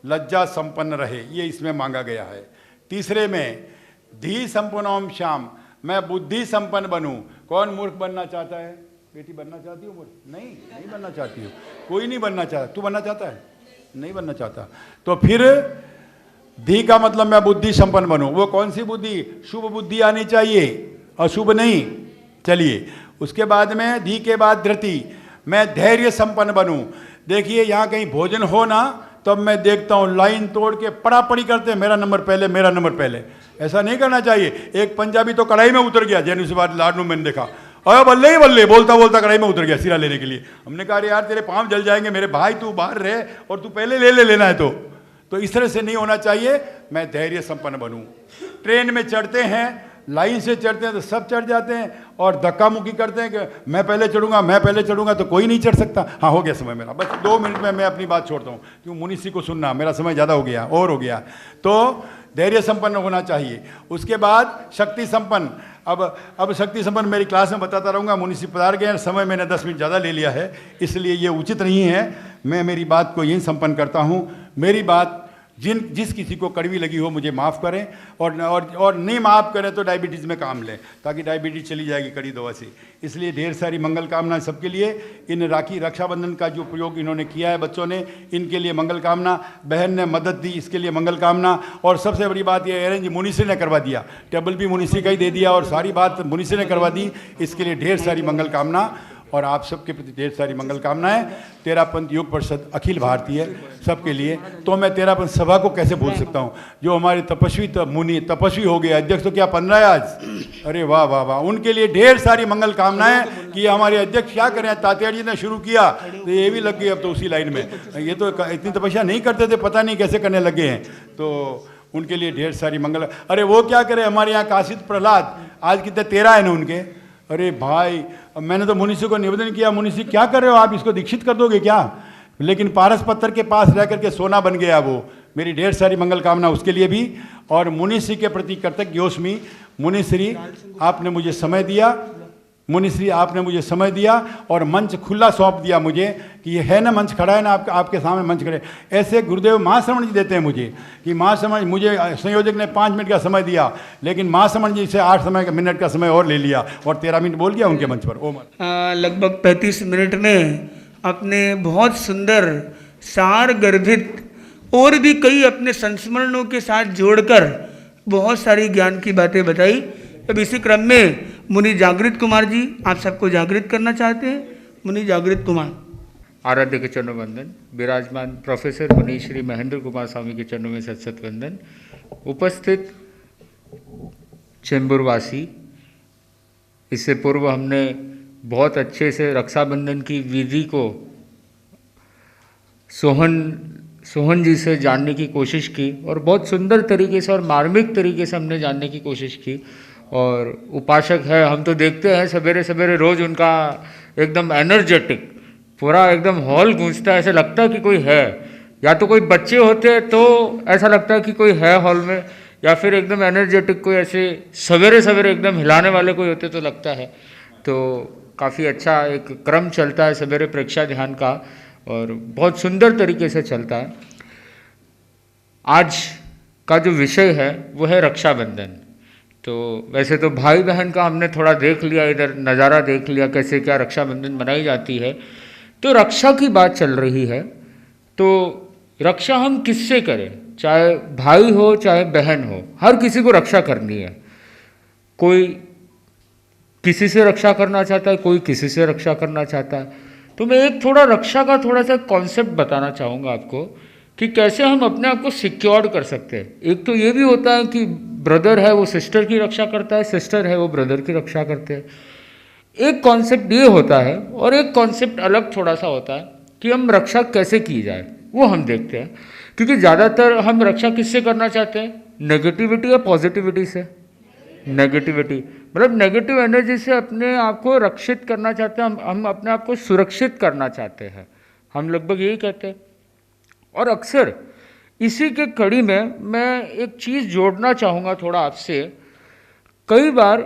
लज्जा संपन्न रहे, ये इसमें मांगा गया है। तीसरे में धी संपन्नोऽहं श्याम, मैं बुद्धि संपन्न बनूं। कौन मूर्ख बनना चाहता है? बेटी बनना चाहती हो मूर्ख? नहीं बनना चाहती हो, कोई नहीं बनना चाहता। तू बनना चाहता है? नहीं बनना चाहता। तो फिर धी का मतलब मैं बुद्धि संपन्न बनूं। वो कौन सी बुद्धि? शुभ बुद्धि आनी चाहिए, अशुभ नहीं। चलिए, उसके बाद में धी के बाद धृति, मैं धैर्य संपन्न बनूं। देखिए, यहाँ कहीं भोजन हो ना, तब मैं देखता हूँ लाइन तोड़ के पड़ापड़ी करते हैं, मेरा नंबर पहले, मेरा नंबर पहले। ऐसा नहीं करना चाहिए। एक पंजाबी तो कढ़ाई में उतर गया, जैन से बाद लाडनू मैंने देखा, अरे बल्ले ही बल्ले, बोलता बोलता कढ़ाई में उतर गया सिरा लेने के लिए। हमने कहा यार तेरे पाँव जल जाएंगे मेरे भाई, तू बाहर रहे और तू पहले लेना है तो इस तरह से नहीं होना चाहिए। मैं धैर्य संपन्न बनूं। ट्रेन में चढ़ते हैं, लाइन से चढ़ते हैं तो सब चढ़ जाते हैं और धक्का मुक्की करते हैं कि मैं पहले चढ़ूंगा, तो कोई नहीं चढ़ सकता। हाँ, हो गया समय मेरा, बस 2 मिनट में मैं अपनी बात छोड़ता हूँ, क्यों मुनिषी को सुनना, मेरा समय ज़्यादा हो गया और हो गया। तो धैर्य संपन्न होना चाहिए। उसके बाद शक्ति संपन्न। अब शक्ति संपन्न मेरी क्लास में बताता रहूँगा, मुनिषी पधार गए, समय मैंने 10 मिनट ज़्यादा ले लिया है, इसलिए ये उचित नहीं है। मैं मेरी बात को यहीं संपन्न करता हूँ। मेरी बात जिस किसी को कड़वी लगी हो मुझे माफ़ करें, और नहीं माफ़ करें तो डायबिटीज़ में काम लें, ताकि डायबिटीज़ चली जाएगी कड़ी दवा से। इसलिए ढेर सारी मंगल कामना सबके लिए। इन रक्षाबंधन का जो प्रयोग इन्होंने किया है बच्चों ने, इनके लिए मंगल कामना। बहन ने मदद दी, इसके लिए मंगल कामना। और सबसे बड़ी बात यह अरेंज मुनिषी ने करवा दिया, टेबल भी मुनिषी का ही दे दिया और सारी बात मुनिषी ने करवा दी। इसके लिए ढेर सारी मंगल कामना और आप सबके प्रति ढेर सारी मंगल कामनाएं। तेरापंथ योग परिषद अखिल भारतीय सबके लिए। तो मैं तेरापंथ सभा को कैसे भूल सकता हूँ, जो हमारे तपस्वी मुनि तपस्वी हो गए, अध्यक्ष तो क्या 15 है आज, अरे वाह वाह वाह, उनके लिए ढेर सारी मंगल कामनाएं कि हमारे अध्यक्ष क्या करें। तात्या जी ने शुरू किया तो ये भी लग गए अब तो उसी लाइन में। ये तो इतनी तपस्या नहीं करते थे, पता नहीं कैसे करने लगे हैं, तो उनके लिए ढेर सारी मंगल। अरे वो क्या करें, हमारे यहाँ काशिद प्रहलाद आज कितने 13 है ना उनके। अरे भाई, मैंने तो मुनिषी को निवेदन किया, मुनिषी क्या कर रहे हो आप, इसको दीक्षित कर दोगे क्या? लेकिन पारस पत्थर के पास रह करके सोना बन गया वो। मेरी ढेर सारी मंगल कामना उसके लिए भी। और मुनिषी के प्रति कृतज्ञोस्मि। मुनिश्री, आपने मुझे समय दिया, मुनिश्री आपने मुझे समय दिया और मंच खुला सौंप दिया मुझे कि ये है ना मंच खड़ा है ना, आपके सामने मंच खड़े। ऐसे गुरुदेव महाश्रवण जी देते हैं मुझे कि महाश्रवण, मुझे संयोजक ने 5 मिनट का समय दिया, लेकिन महाश्रवण जी से 8 मिनट का समय और ले लिया और 13 मिनट बोल गया उनके मंच पर। लगभग 35 मिनट में आपने बहुत सुंदर सार गर्भित और भी कई अपने संस्मरणों के साथ जोड़कर बहुत सारी ज्ञान की बातें बताई। अब इसी क्रम में मुनि जागृत कुमार जी आप सबको जागृत करना चाहते हैं। मुनि जागृत कुमार। आराध्य के चरणों वंदन। विराजमान प्रोफेसर मुनि श्री महेंद्र कुमार स्वामी के चरणों में सत सत वंदन। उपस्थित चेंबूरवासी, इससे पूर्व हमने बहुत अच्छे से रक्षाबंधन की विधि को सोहन जी से जानने की कोशिश की और बहुत सुंदर तरीके से और मार्मिक तरीके से हमने जानने की कोशिश की। और उपासक है, हम तो देखते हैं सवेरे सवेरे रोज़ उनका एकदम एनर्जेटिक पूरा एकदम हॉल गूंजता है, ऐसा लगता है कि कोई है। या तो कोई बच्चे होते हैं तो ऐसा लगता है कि कोई है हॉल में, या फिर एकदम एनर्जेटिक कोई ऐसे सवेरे सवेरे एकदम हिलाने वाले कोई होते तो लगता है। तो काफ़ी अच्छा एक क्रम चलता है सवेरे प्रेक्षा ध्यान का और बहुत सुंदर तरीके से चलता है। आज का जो विषय है वो है रक्षाबंधन। तो वैसे तो भाई बहन का हमने थोड़ा देख लिया, इधर नज़ारा देख लिया कैसे क्या रक्षाबंधन मनाई जाती है। तो रक्षा की बात चल रही है, तो रक्षा हम किससे करें, चाहे भाई हो चाहे बहन हो, हर किसी को रक्षा करनी है। कोई किसी से रक्षा करना चाहता है, कोई किसी से रक्षा करना चाहता है। तो मैं एक थोड़ा रक्षा का थोड़ा सा कॉन्सेप्ट बताना चाहूँगा आपको कि कैसे हम अपने आप को सिक्योर्ड कर सकते हैं। एक तो ये भी होता है कि ब्रदर है वो सिस्टर की रक्षा करता है, सिस्टर है वो ब्रदर की रक्षा करते हैं। एक कॉन्सेप्ट ये होता है और एक कॉन्सेप्ट अलग थोड़ा सा होता है कि हम रक्षा कैसे की जाए, वो हम देखते हैं। क्योंकि ज़्यादातर हम रक्षा किससे करना चाहते हैं, नेगेटिविटी या पॉजिटिविटी से। नेगेटिविटी मतलब नेगेटिव एनर्जी से अपने आप को रक्षित करना चाहते हैं, हम अपने आप को सुरक्षित करना चाहते हैं, हम लगभग यही कहते हैं। और अक्सर इसी के कड़ी में मैं एक चीज़ जोड़ना चाहूँगा थोड़ा आपसे। कई बार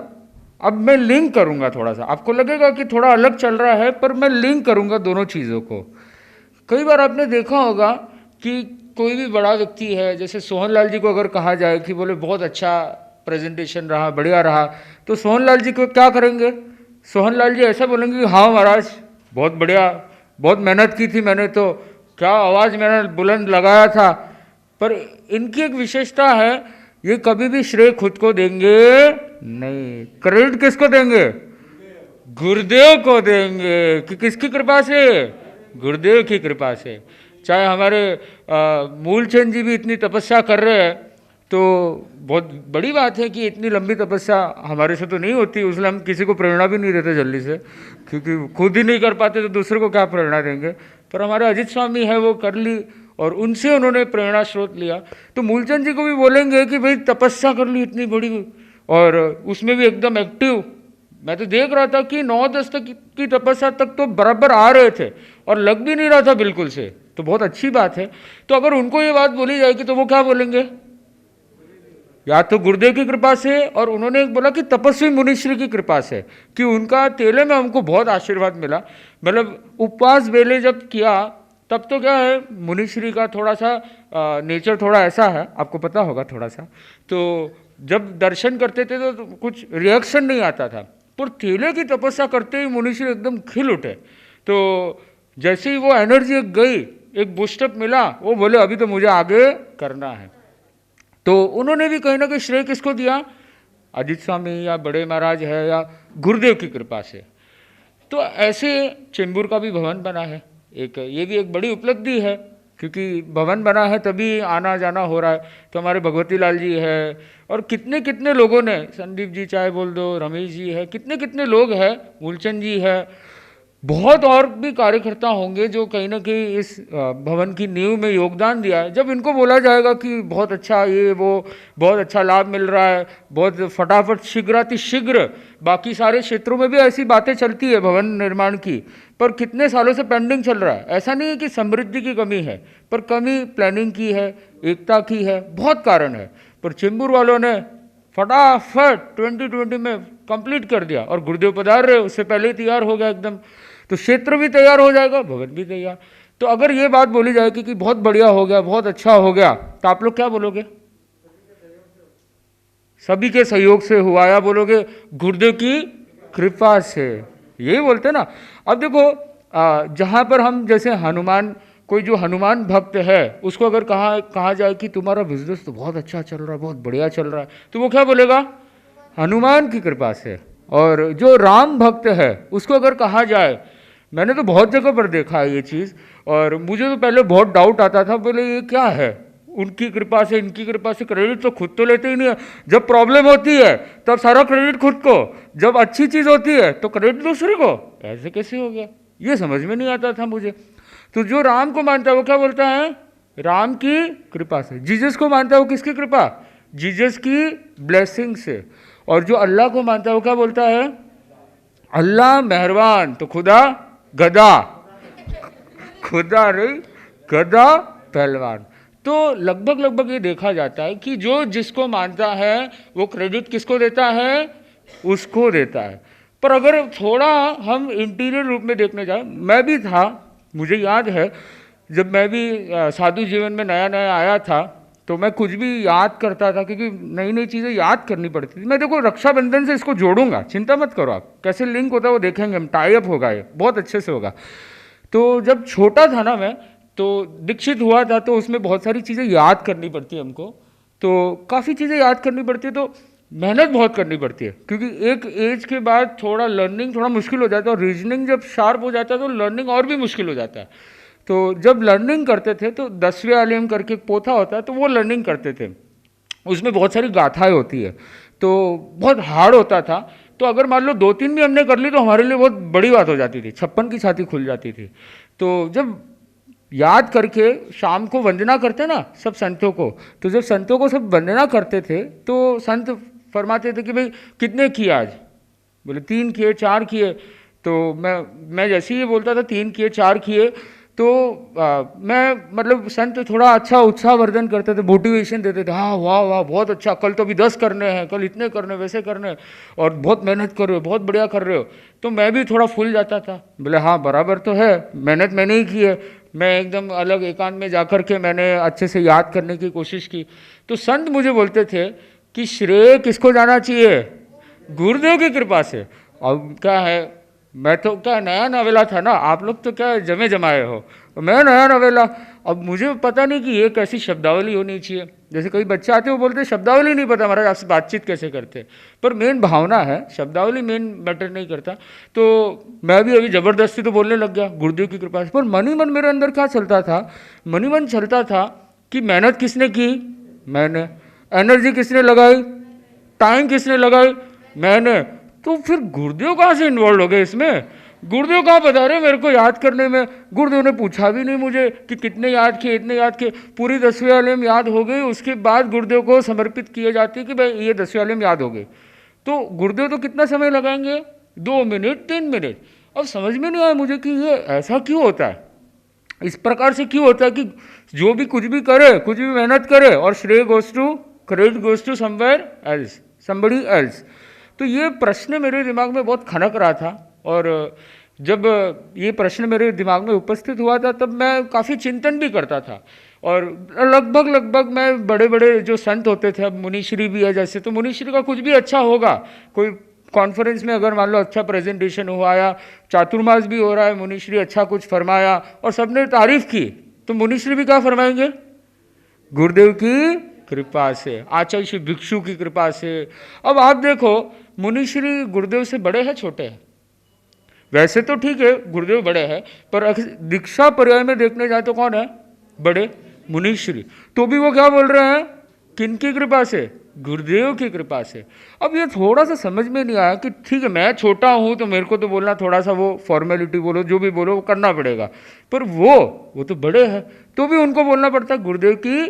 अब मैं लिंक करूँगा, थोड़ा सा आपको लगेगा कि थोड़ा अलग चल रहा है, पर मैं लिंक करूँगा दोनों चीज़ों को। कई बार आपने देखा होगा कि कोई भी बड़ा व्यक्ति है, जैसे सोहनलाल जी को अगर कहा जाए कि बोले बहुत अच्छा प्रेजेंटेशन रहा, बढ़िया रहा, तो सोहनलाल जी को क्या करेंगे, सोहनलाल जी ऐसा बोलेंगे कि हाँ महाराज बहुत बढ़िया, बहुत मेहनत की थी मैंने, तो क्या आवाज़ मैंने बुलंद लगाया था। पर इनकी एक विशेषता है, ये कभी भी श्रेय खुद को देंगे नहीं, क्रेडिट किसको देंगे, गुरुदेव को देंगे। कि किसकी कृपा से, गुरुदेव की कृपा से। चाहे हमारे मूलचंद जी भी इतनी तपस्या कर रहे हैं, तो बहुत बड़ी बात है कि इतनी लंबी तपस्या हमारे से तो नहीं होती, इसलिए हम किसी को प्रेरणा भी नहीं देते जल्दी से, क्योंकि खुद ही नहीं कर पाते तो दूसरे को क्या प्रेरणा देंगे। पर हमारे अजित स्वामी है वो कर ली और उनसे उन्होंने प्रेरणा स्रोत लिया। तो मूलचंद जी को भी बोलेंगे कि भाई तपस्या कर ली इतनी बड़ी, और उसमें भी एकदम एक्टिव। मैं तो देख रहा था कि 9-10 तक की तपस्या तक तो बराबर आ रहे थे और लग भी नहीं रहा था बिल्कुल से, तो बहुत अच्छी बात है। तो अगर उनको ये बात बोली जाएगी तो वो क्या बोलेंगे, या तो गुरुदेव की कृपा से, और उन्होंने एक बोला कि तपस्वी मुनिश्री की कृपा से, कि उनका तेले में हमको बहुत आशीर्वाद मिला। मतलब उपवास बेले जब किया तब तो क्या है, मुनिश्री का थोड़ा सा नेचर थोड़ा ऐसा है, आपको पता होगा थोड़ा सा, तो जब दर्शन करते थे तो कुछ रिएक्शन नहीं आता था, पर तेले की तपस्या करते ही मुनिश्री एकदम खिल उठे। तो जैसे ही वो एनर्जी गई, एक बूस्टअप मिला, वो बोले अभी तो मुझे आगे करना है। तो उन्होंने भी कहीं ना कहीं श्रेय किसको दिया, अजित स्वामी या बड़े महाराज है या गुरुदेव की कृपा से। तो ऐसे चेंबूर का भी भवन बना है, एक ये भी एक बड़ी उपलब्धि है, क्योंकि भवन बना है तभी आना जाना हो रहा है। तो हमारे भगवती लाल जी है और कितने कितने लोगों ने, संदीप जी चाहे बोल दो, रमेश जी है, कितने कितने लोग हैं, मूलचंद जी है, बहुत और भी कार्यकर्ता होंगे जो कहीं ना कहीं इस भवन की नींव में योगदान दिया है। जब इनको बोला जाएगा कि बहुत अच्छा ये वो, बहुत अच्छा लाभ मिल रहा है, बहुत फटाफट शीघ्र, बाकी सारे क्षेत्रों में भी ऐसी बातें चलती है भवन निर्माण की, पर कितने सालों से पेंडिंग चल रहा है। ऐसा नहीं है कि समृद्धि की कमी है, पर कमी प्लानिंग की है, एकता की है, बहुत कारण है। पर चेंबूर वालों ने फटाफट 2020 में कंप्लीट कर दिया, और गुरुदेव पधार रहे, उससे पहले ही तैयार हो गया एकदम। तो क्षेत्र भी तैयार हो जाएगा, भवन भी तैयार। तो अगर ये बात बोली जाएगी कि बहुत बढ़िया हो गया, बहुत अच्छा हो गया, तो आप लोग क्या बोलोगे? सभी के सहयोग से हुआ, या बोलोगे गुरुदेव की कृपा से? यही बोलते ना। अब देखो, जहाँ पर हम जैसे हनुमान, कोई जो हनुमान भक्त है उसको अगर कहा जाए कि तुम्हारा बिजनेस तो बहुत अच्छा चल रहा है, बहुत बढ़िया चल रहा है, तो वो क्या बोलेगा? हनुमान की कृपा से। और जो राम भक्त है उसको अगर कहा जाए, मैंने तो बहुत जगह पर देखा है ये चीज़, और मुझे तो पहले बहुत डाउट आता था, बोले ये क्या है, उनकी कृपा से, इनकी कृपा से, क्रेडिट तो खुद तो लेते ही नहीं है। जब प्रॉब्लम होती है तब सारा क्रेडिट खुद को, जब अच्छी चीज़ होती है तो क्रेडिट दूसरे को, ऐसे कैसे हो गया? ये समझ में नहीं आता था मुझे। तो जो राम को मानता है वो क्या बोलता है? राम की कृपा से। जीसस को मानता है वो किसकी कृपा? जीसस की ब्लेसिंग से। और जो अल्लाह को मानता है वो क्या बोलता है? अल्लाह मेहरबान, तो खुदा गदा, खुदा रे गदा पहलवान। तो लगभग ये देखा जाता है कि जो जिसको मानता है वो क्रेडिट किसको देता है? उसको देता है। पर अगर थोड़ा हम इंटीरियर रूप में देखने जाए, मैं भी था, मुझे याद है जब मैं भी साधु जीवन में नया नया आया था, तो मैं कुछ भी याद करता था, क्योंकि नई नई चीज़ें याद करनी पड़ती थी। मैं देखो रक्षाबंधन से इसको जोड़ूंगा, चिंता मत करो आप, कैसे लिंक होता है वो देखेंगे हम, टाई अप होगा, ये बहुत अच्छे से होगा। तो जब छोटा था ना मैं, तो दीक्षित हुआ था, तो उसमें बहुत सारी चीज़ें याद करनी पड़ती है हमको, तो काफ़ी चीज़ें याद करनी पड़ती है, तो मेहनत बहुत करनी पड़ती है, क्योंकि एक एज के बाद थोड़ा लर्निंग थोड़ा मुश्किल हो जाता है, और रीजनिंग जब शार्प हो जाता है तो लर्निंग और भी मुश्किल हो जाता है। तो जब लर्निंग करते थे तो 10वें आलिम करके एक पोथा होता है, तो वो लर्निंग करते थे, उसमें बहुत सारी गाथाएं होती है, तो बहुत हार्ड होता था। तो अगर मान लो 2-3 भी हमने कर ली तो हमारे लिए बहुत बड़ी बात हो जाती थी, 56 की छाती खुल जाती थी। तो जब याद करके शाम को वंदना करते ना सब संतों को, तो जब संतों को सब वंदना करते थे तो संत फरमाते थे कि भाई कितने किए आज? बोले 3 किए, 4 किए। तो मैं जैसे ही बोलता था 3 किए, 4 किए, तो मैं मतलब संत थोड़ा अच्छा उत्साहवर्धन करते थे, मोटिवेशन देते थे, हाँ वाह वाह बहुत अच्छा, कल तो अभी 10 करने हैं, कल इतने करने, वैसे करने, और बहुत मेहनत कर रहे हो, बहुत बढ़िया कर रहे हो। तो मैं भी थोड़ा फूल जाता था, बोले हाँ बराबर तो है, मेहनत मैंने ही की है। मैं एकदम अलग एकांत में जाकर के मैंने अच्छे से याद करने की कोशिश की। तो संत मुझे बोलते थे कि श्रेय किसको जाना चाहिए? गुरुदेव की कृपा से। अब क्या है, मैं तो क्या नया नवेला था ना, आप लोग तो क्या जमे जमाए हो, मैं नया नवेला। अब मुझे पता नहीं कि ये कैसी शब्दावली होनी चाहिए। जैसे कई बच्चे आते हैं वो बोलते हैं शब्दावली नहीं पता महाराज, आपसे बातचीत कैसे करते, पर मेन भावना है, शब्दावली मेन मैटर नहीं करता। तो मैं भी अभी ज़बरदस्ती तो बोलने लग गया गुरुदेव की कृपा से, पर मन ही मन मेरे अंदर क्या चलता था? मन ही मन चलता था कि मेहनत किसने की? मैंने। एनर्जी किसने लगाई? टाइम किसने लगाई? मैंने। तो फिर गुरुदेव कहाँ से इन्वॉल्व हो गए इसमें? गुरुदेव कहाँ बता रहे मेरे को याद करने में? गुरुदेव ने पूछा भी नहीं मुझे कि कितने याद किए, इतने याद किए। पूरी 10वीं आलिम याद हो गई, उसके बाद गुरुदेव को समर्पित किए जाती है कि भाई ये 10वीं आलिम याद हो गई। तो गुरुदेव तो कितना समय लगाएंगे? 2 मिनट, 3 मिनट। अब समझ में नहीं आया मुझे कि ये ऐसा क्यों होता है, इस प्रकार से क्यों होता है कि जो भी कुछ भी करे, कुछ भी मेहनत करे, और श्रेय goes to, credit goes to somewhere else, somebody else. तो ये प्रश्न मेरे दिमाग में बहुत खनक रहा था, और जब ये प्रश्न मेरे दिमाग में उपस्थित हुआ था तब मैं काफ़ी चिंतन भी करता था। और लगभग मैं बड़े बड़े जो संत होते थे, अब मुनीश्री भी है जैसे, तो मुनीश्री का कुछ भी अच्छा होगा, कोई कॉन्फ्रेंस में अगर मान लो अच्छा प्रेजेंटेशन हुआ या चातुर्मास भी हो रहा है, मुनीश्री अच्छा कुछ फरमाया और सबने तारीफ की, तो मुनीश्री भी क्या फरमाएंगे? गुरुदेव की कृपा से, आचार्य श्री भिक्षु की कृपा से। अब आप देखो मुनीश्री गुरुदेव से बड़े हैं छोटे हैं? वैसे तो ठीक है गुरुदेव बड़े हैं, पर दीक्षा पर्याय में देखने जाए तो कौन है बड़े? मुनीश्री। तो भी वो क्या बोल रहे हैं? किनकी कृपा से? गुरुदेव की कृपा से। अब ये थोड़ा सा समझ में नहीं आया कि ठीक है मैं छोटा हूँ तो मेरे को तो बोलना थोड़ा सा वो फॉर्मेलिटी बोलो, जो भी बोलो वो करना पड़ेगा, पर वो तो बड़े हैं तो भी उनको बोलना पड़ता है गुरुदेव की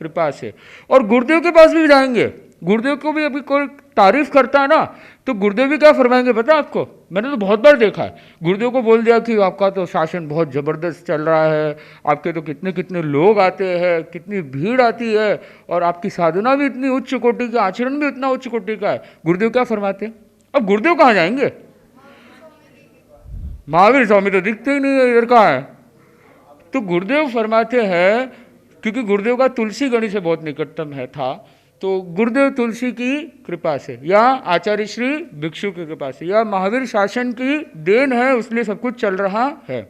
कृपा से। और गुरुदेव के पास भी जाएंगे गुरुदेव को भी अभी कोई तारीफ करता है ना, तो गुरुदेव भी क्या फरमाएंगे पता है आपको? मैंने तो बहुत बार देखा है, गुरुदेव को बोल दिया कि आपका तो शासन बहुत ज़बरदस्त चल रहा है, आपके तो कितने कितने लोग आते हैं, कितनी भीड़ आती है, और आपकी साधना भी इतनी उच्च कोटि का, आचरण भी इतना उच्च कोटि का है। गुरुदेव क्या फरमाते हैं? अब गुरुदेव कहाँ जाएंगे? महावीर स्वामी तो दिखते ही नहीं है, इधर कहाँ है? तो गुरुदेव फरमाते हैं, क्योंकि गुरुदेव का तुलसी गणी से बहुत निकटतम है था, तो गुरुदेव तुलसी की कृपा से या आचार्य श्री भिक्षु की कृपा से या महावीर शासन की देन है, उसलिए सब कुछ चल रहा है।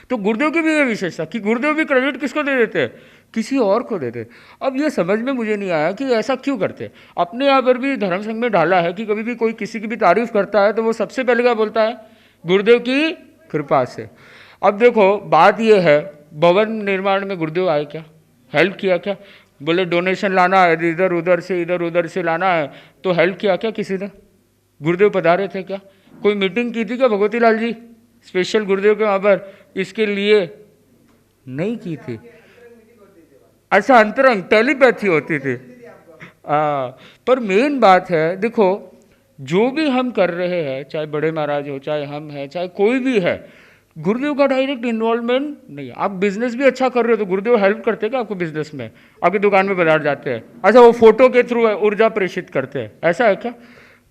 तो गुरुदेव की भी ये विशेषता कि गुरुदेव भी क्रेडिट किसको दे देते हैं? किसी और को देते। अब ये समझ में मुझे नहीं आया कि ऐसा क्यों करते। अपने यहाँ पर भी धर्म संघ में डाला है कि कभी भी कोई किसी की भी तारीफ करता है तो वो सबसे पहले क्या बोलता है? गुरुदेव की कृपा से। अब देखो बात ये है, भवन निर्माण में गुरुदेव आए क्या? हेल्प किया क्या? बोले डोनेशन लाना है, इधर उधर से लाना है, तो हेल्प किया क्या किसी ने? गुरुदेव पधारे थे क्या? कोई मीटिंग की थी क्या भगवती लाल जी स्पेशल गुरुदेव के वहाँ पर इसके लिए? नहीं की थी। अच्छा, अंतरंग टेलीपैथी होती थी। पर मेन बात है, देखो जो भी हम कर रहे हैं, चाहे बड़े महाराज हो, चाहे हम हैं, चाहे कोई भी है, गुरुदेव का डायरेक्ट इन्वॉल्वमेंट नहीं है। आप बिजनेस भी अच्छा कर रहे हो तो गुरुदेव हेल्प करते हैं क्या आपको बिजनेस में? आपकी दुकान में बाजार जाते हैं, अच्छा वो फोटो के थ्रू ऊर्जा प्रेषित करते हैं, ऐसा है क्या?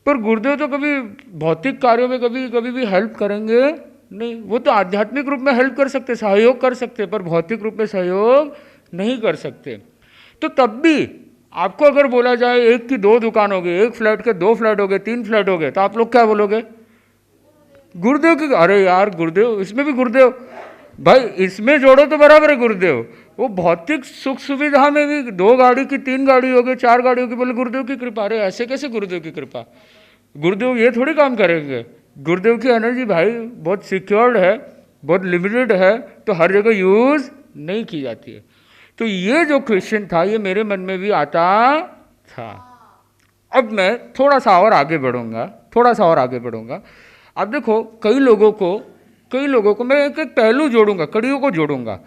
पर गुरुदेव तो कभी भौतिक कार्यों में कभी भी हेल्प करेंगे नहीं। वो तो आध्यात्मिक रूप में हेल्प कर सकते, सहयोग कर सकते, पर भौतिक रूप में सहयोग नहीं कर सकते। तो तब भी आपको अगर बोला जाए एक की 2 दुकान हो गई, एक फ्लैट के 2 फ्लैट हो गए, 3 फ्लैट हो गए, तो आप लोग क्या बोलोगे? गुरुदेव की, अरे यार गुरुदेव, इसमें भी गुरुदेव, भाई इसमें जोड़ो तो बराबर है गुरुदेव। वो भौतिक सुख सुविधा में भी 2 गाड़ी की 3 गाड़ी हो गई, 4 गाड़ी होगी, बोले गुरुदेव की कृपा। अरे ऐसे कैसे गुरुदेव की कृपा? गुरुदेव ये थोड़ी काम करेंगे। गुरुदेव की एनर्जी भाई बहुत सिक्योर्ड है, बहुत लिमिटेड है, तो हर जगह यूज नहीं की जाती है। तो ये जो क्वेश्चन था ये मेरे मन में भी आता था। अब मैं थोड़ा सा और आगे बढ़ूंगा। अब देखो कई लोगों को मैं एक पहलू जोड़ूंगा, कड़ियों को जोड़ूंगा।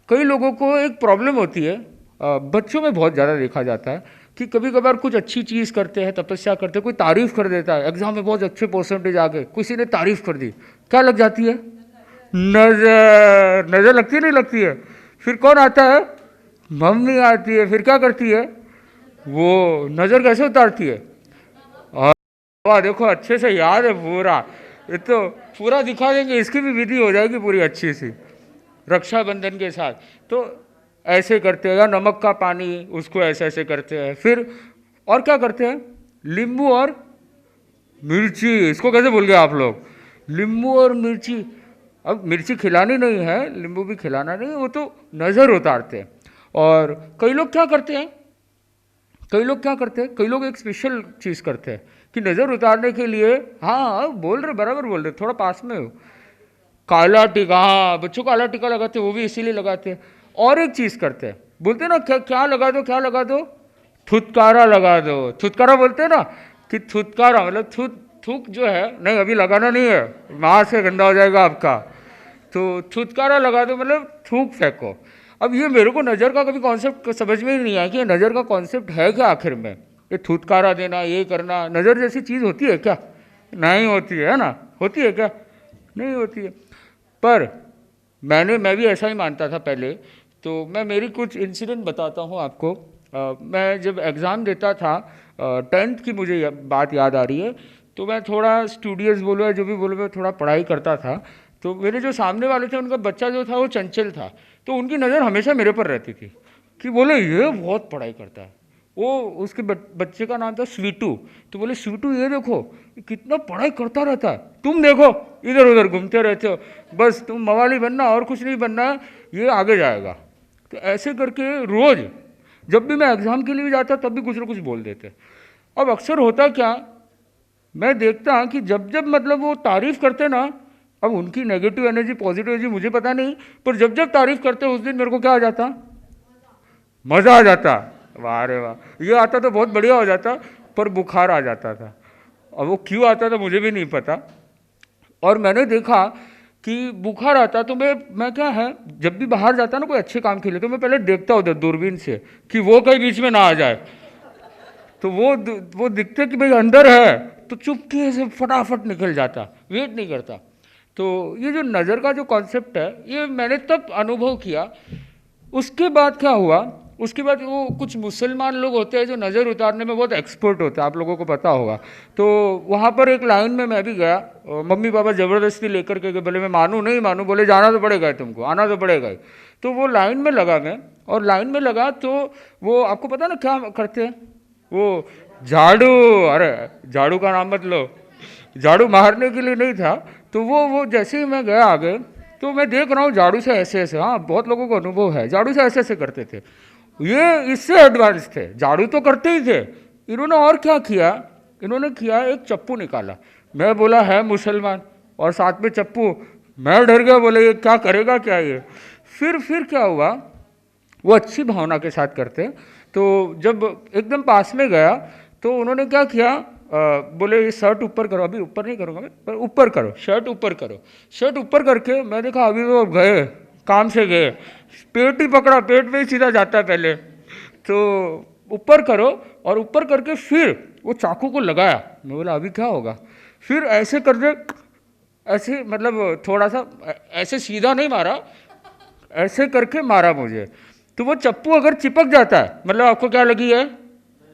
कई लोगों को एक प्रॉब्लम होती है, बच्चों में बहुत ज़्यादा देखा जाता है कि कभी कभार कुछ अच्छी चीज़ करते हैं, तपस्या करते हैं, कोई तारीफ कर देता है, एग्जाम में बहुत अच्छे परसेंटेज आ गए, किसी ने तारीफ कर दी, क्या लग जाती है? नज़र लगती है, नहीं लगती है? फिर कौन आता है? मम्मी आती है। फिर क्या करती है? वो नज़र कैसे उतारती है? वाह देखो अच्छे से याद है पूरा, ये तो पूरा दिखा देंगे, इसकी भी विधि हो जाएगी पूरी अच्छी सी रक्षाबंधन के साथ। तो ऐसे करते हैं, या नमक का पानी उसको ऐसे ऐसे करते हैं। फिर और क्या करते हैं? नींबू और मिर्ची, इसको कैसे भूल गए आप लोग? नींबू और मिर्ची। अब मिर्ची खिलानी नहीं है, नींबू भी खिलाना नहीं है, वो तो नज़र उतारते हैं। और कई लोग क्या करते हैं? कई लोग एक स्पेशल चीज़ करते हैं कि नज़र उतारने के लिए, हाँ बोल रहे, बराबर बोल रहे, थोड़ा पास में हो, काला टीका, हाँ बच्चों को काला टीका लगाते हैं, वो भी इसीलिए लगाते हैं। और एक चीज़ करते हैं, बोलते हैं ना क्या लगा दो? थुतकारा लगा दो। थुतकारा बोलते हैं ना कि थुतकारा मतलब थूक जो है, नहीं अभी लगाना नहीं है, माँ से गंदा हो जाएगा आपका, तो थुतकारा लगा दो मतलब थूक फेंको। अब ये मेरे को नज़र का कभी कॉन्सेप्ट समझ में ही नहीं आया कि नज़र का कॉन्सेप्ट है क्या आखिर में? ये थुतकारा देना, ये करना, नज़र जैसी चीज़ होती है क्या? नहीं होती है ना? होती है क्या? नहीं होती है। पर मैं भी ऐसा ही मानता था पहले। तो मैं मेरी कुछ इंसिडेंट बताता हूँ आपको। मैं जब एग्ज़ाम देता था 10th की मुझे बात याद आ रही है, तो मैं थोड़ा स्टूडियस बोलो या जो भी बोलो, मैं थोड़ा पढ़ाई करता था। तो मेरे जो सामने वाले थे उनका बच्चा जो था वो चंचल था, तो उनकी नज़र हमेशा मेरे पर रहती थी कि बोले ये बहुत पढ़ाई करता है। वो उसके बच्चे का नाम था स्वीटू, तो बोले स्वीटू ये देखो कितना पढ़ाई करता रहता है, तुम देखो इधर उधर घूमते रहते हो, बस तुम मवाली बनना और कुछ नहीं बनना, ये आगे जाएगा। तो ऐसे करके रोज़ जब भी मैं एग्ज़ाम के लिए भी जाता तब भी कुछ ना कुछ बोल देते। अब अक्सर होता क्या, मैं देखता कि जब मतलब वो तारीफ़ करते ना, अब उनकी नेगेटिव एनर्जी पॉजिटिव एनर्जी मुझे पता नहीं, पर जब तारीफ़ करते उस दिन मेरे को क्या आ जाता? मज़ा आ जाता। वाह रे वाह, ये आता तो बहुत बढ़िया हो जाता, पर बुखार आ जाता था। अब वो क्यों आता था मुझे भी नहीं पता। और मैंने देखा कि बुखार आता तो मैं क्या है, जब भी बाहर जाता ना कोई अच्छे काम के लिए, तो मैं पहले देखता उधर दूरबीन से कि वो कहीं बीच में ना आ जाए। तो वो दिखते कि भाई अंदर है, तो चुपके से फटाफट निकल जाता, वेट नहीं करता। तो ये जो नज़र का जो कॉन्सेप्ट है, ये मैंने तब अनुभव किया। उसके बाद क्या हुआ, उसके बाद वो कुछ मुसलमान लोग होते हैं जो नज़र उतारने में बहुत एक्सपर्ट होते हैं, आप लोगों को पता होगा। तो वहाँ पर एक लाइन में मैं भी गया, मम्मी पापा ज़बरदस्ती लेकर के गए, बोले मैं मानूँ नहीं मानूँ, बोले जाना तो पड़ेगा तुमको, आना तो पड़ेगा ही। तो वो लाइन में लगा मैं, और लाइन में लगा तो वो आपको पता ना क्या करते हैं, वो झाड़ू, अरे झाड़ू का नाम मत लो, झाड़ू मारने के लिए नहीं था। तो वो जैसे ही मैं गया आगे, तो मैं देख रहा हूँ झाड़ू से ऐसे ऐसे, हाँ बहुत लोगों को अनुभव है, झाड़ू से ऐसे ऐसे करते थे। ये इससे एडवांस थे, झाड़ू तो करते ही थे, इन्होंने और क्या किया, इन्होंने किया एक चप्पू निकाला। मैं बोला है मुसलमान और साथ में चप्पू, मैं डर गया, बोले ये क्या करेगा क्या ये। फिर क्या हुआ, वो अच्छी भावना के साथ करते। तो जब एकदम पास में गया तो उन्होंने क्या किया, बोले ये शर्ट ऊपर करो, अभी ऊपर नहीं करूँगा मैं, पर ऊपर करो, शर्ट ऊपर करो। शर्ट ऊपर करके मैं देखा अभी वो गए, काम से गए, पेट ही पकड़ा, पेट में ही सीधा जाता है पहले। तो ऊपर करो, और ऊपर करके फिर वो चाकू को लगाया। मैं बोला अभी क्या होगा, फिर ऐसे कर दे, ऐसे मतलब थोड़ा सा ऐसे सीधा नहीं मारा, ऐसे करके मारा मुझे। तो वो चप्पू अगर चिपक जाता है, मतलब आपको क्या लगी है,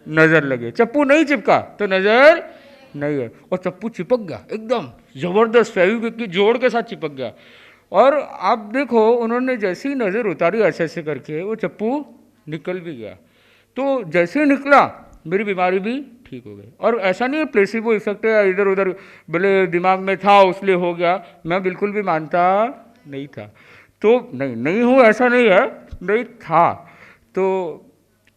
नज़र लगे। चप्पू नहीं चिपका तो नज़र नहीं है, और चप्पू चिपक गया एकदम ज़बरदस्त, फेविक्विक की जोड़ के साथ चिपक गया। और आप देखो उन्होंने जैसे ही नज़र उतारी ऐसे ऐसे करके, वो चप्पू निकल भी गया। तो जैसे ही निकला मेरी बीमारी भी ठीक हो गई। और ऐसा नहीं है प्लेसिबो इफेक्ट है या इधर उधर बोले दिमाग में था इसलिए हो गया, मैं बिल्कुल भी मानता नहीं था। तो नहीं हूँ ऐसा नहीं है, नहीं था। तो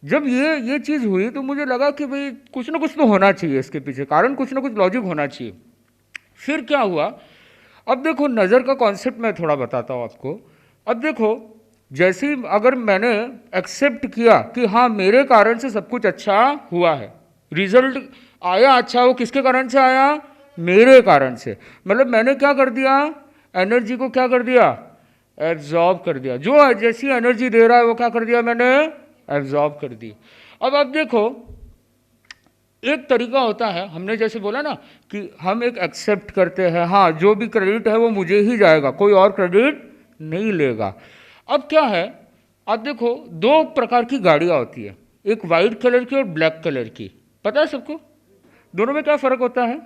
जब ये चीज़ हुई तो मुझे लगा कि भाई कुछ ना कुछ तो होना चाहिए इसके पीछे, कारण कुछ ना कुछ लॉजिक होना चाहिए। फिर क्या हुआ, अब देखो नज़र का कॉन्सेप्ट मैं थोड़ा बताता हूँ आपको। अब देखो जैसे ही अगर मैंने एक्सेप्ट किया कि हाँ मेरे कारण से सब कुछ अच्छा हुआ है, रिजल्ट आया अच्छा, वो किसके कारण से आया, मेरे कारण से। मतलब मैंने क्या कर दिया, एनर्जी को क्या कर दिया, एब्जॉर्ब कर दिया। जो जैसी एनर्जी दे रहा है वो क्या कर दिया, मैंने एब्जॉर्ब कर दी। अब आप देखो एक तरीका होता है, हमने जैसे बोला ना कि हम एक एक्सेप्ट करते हैं, हाँ जो भी क्रेडिट है वो मुझे ही जाएगा, कोई और क्रेडिट नहीं लेगा। अब क्या है, आप देखो दो प्रकार की गाड़ियाँ होती है, एक वाइट कलर की और ब्लैक कलर की। पता है सबको दोनों में क्या फ़र्क होता है,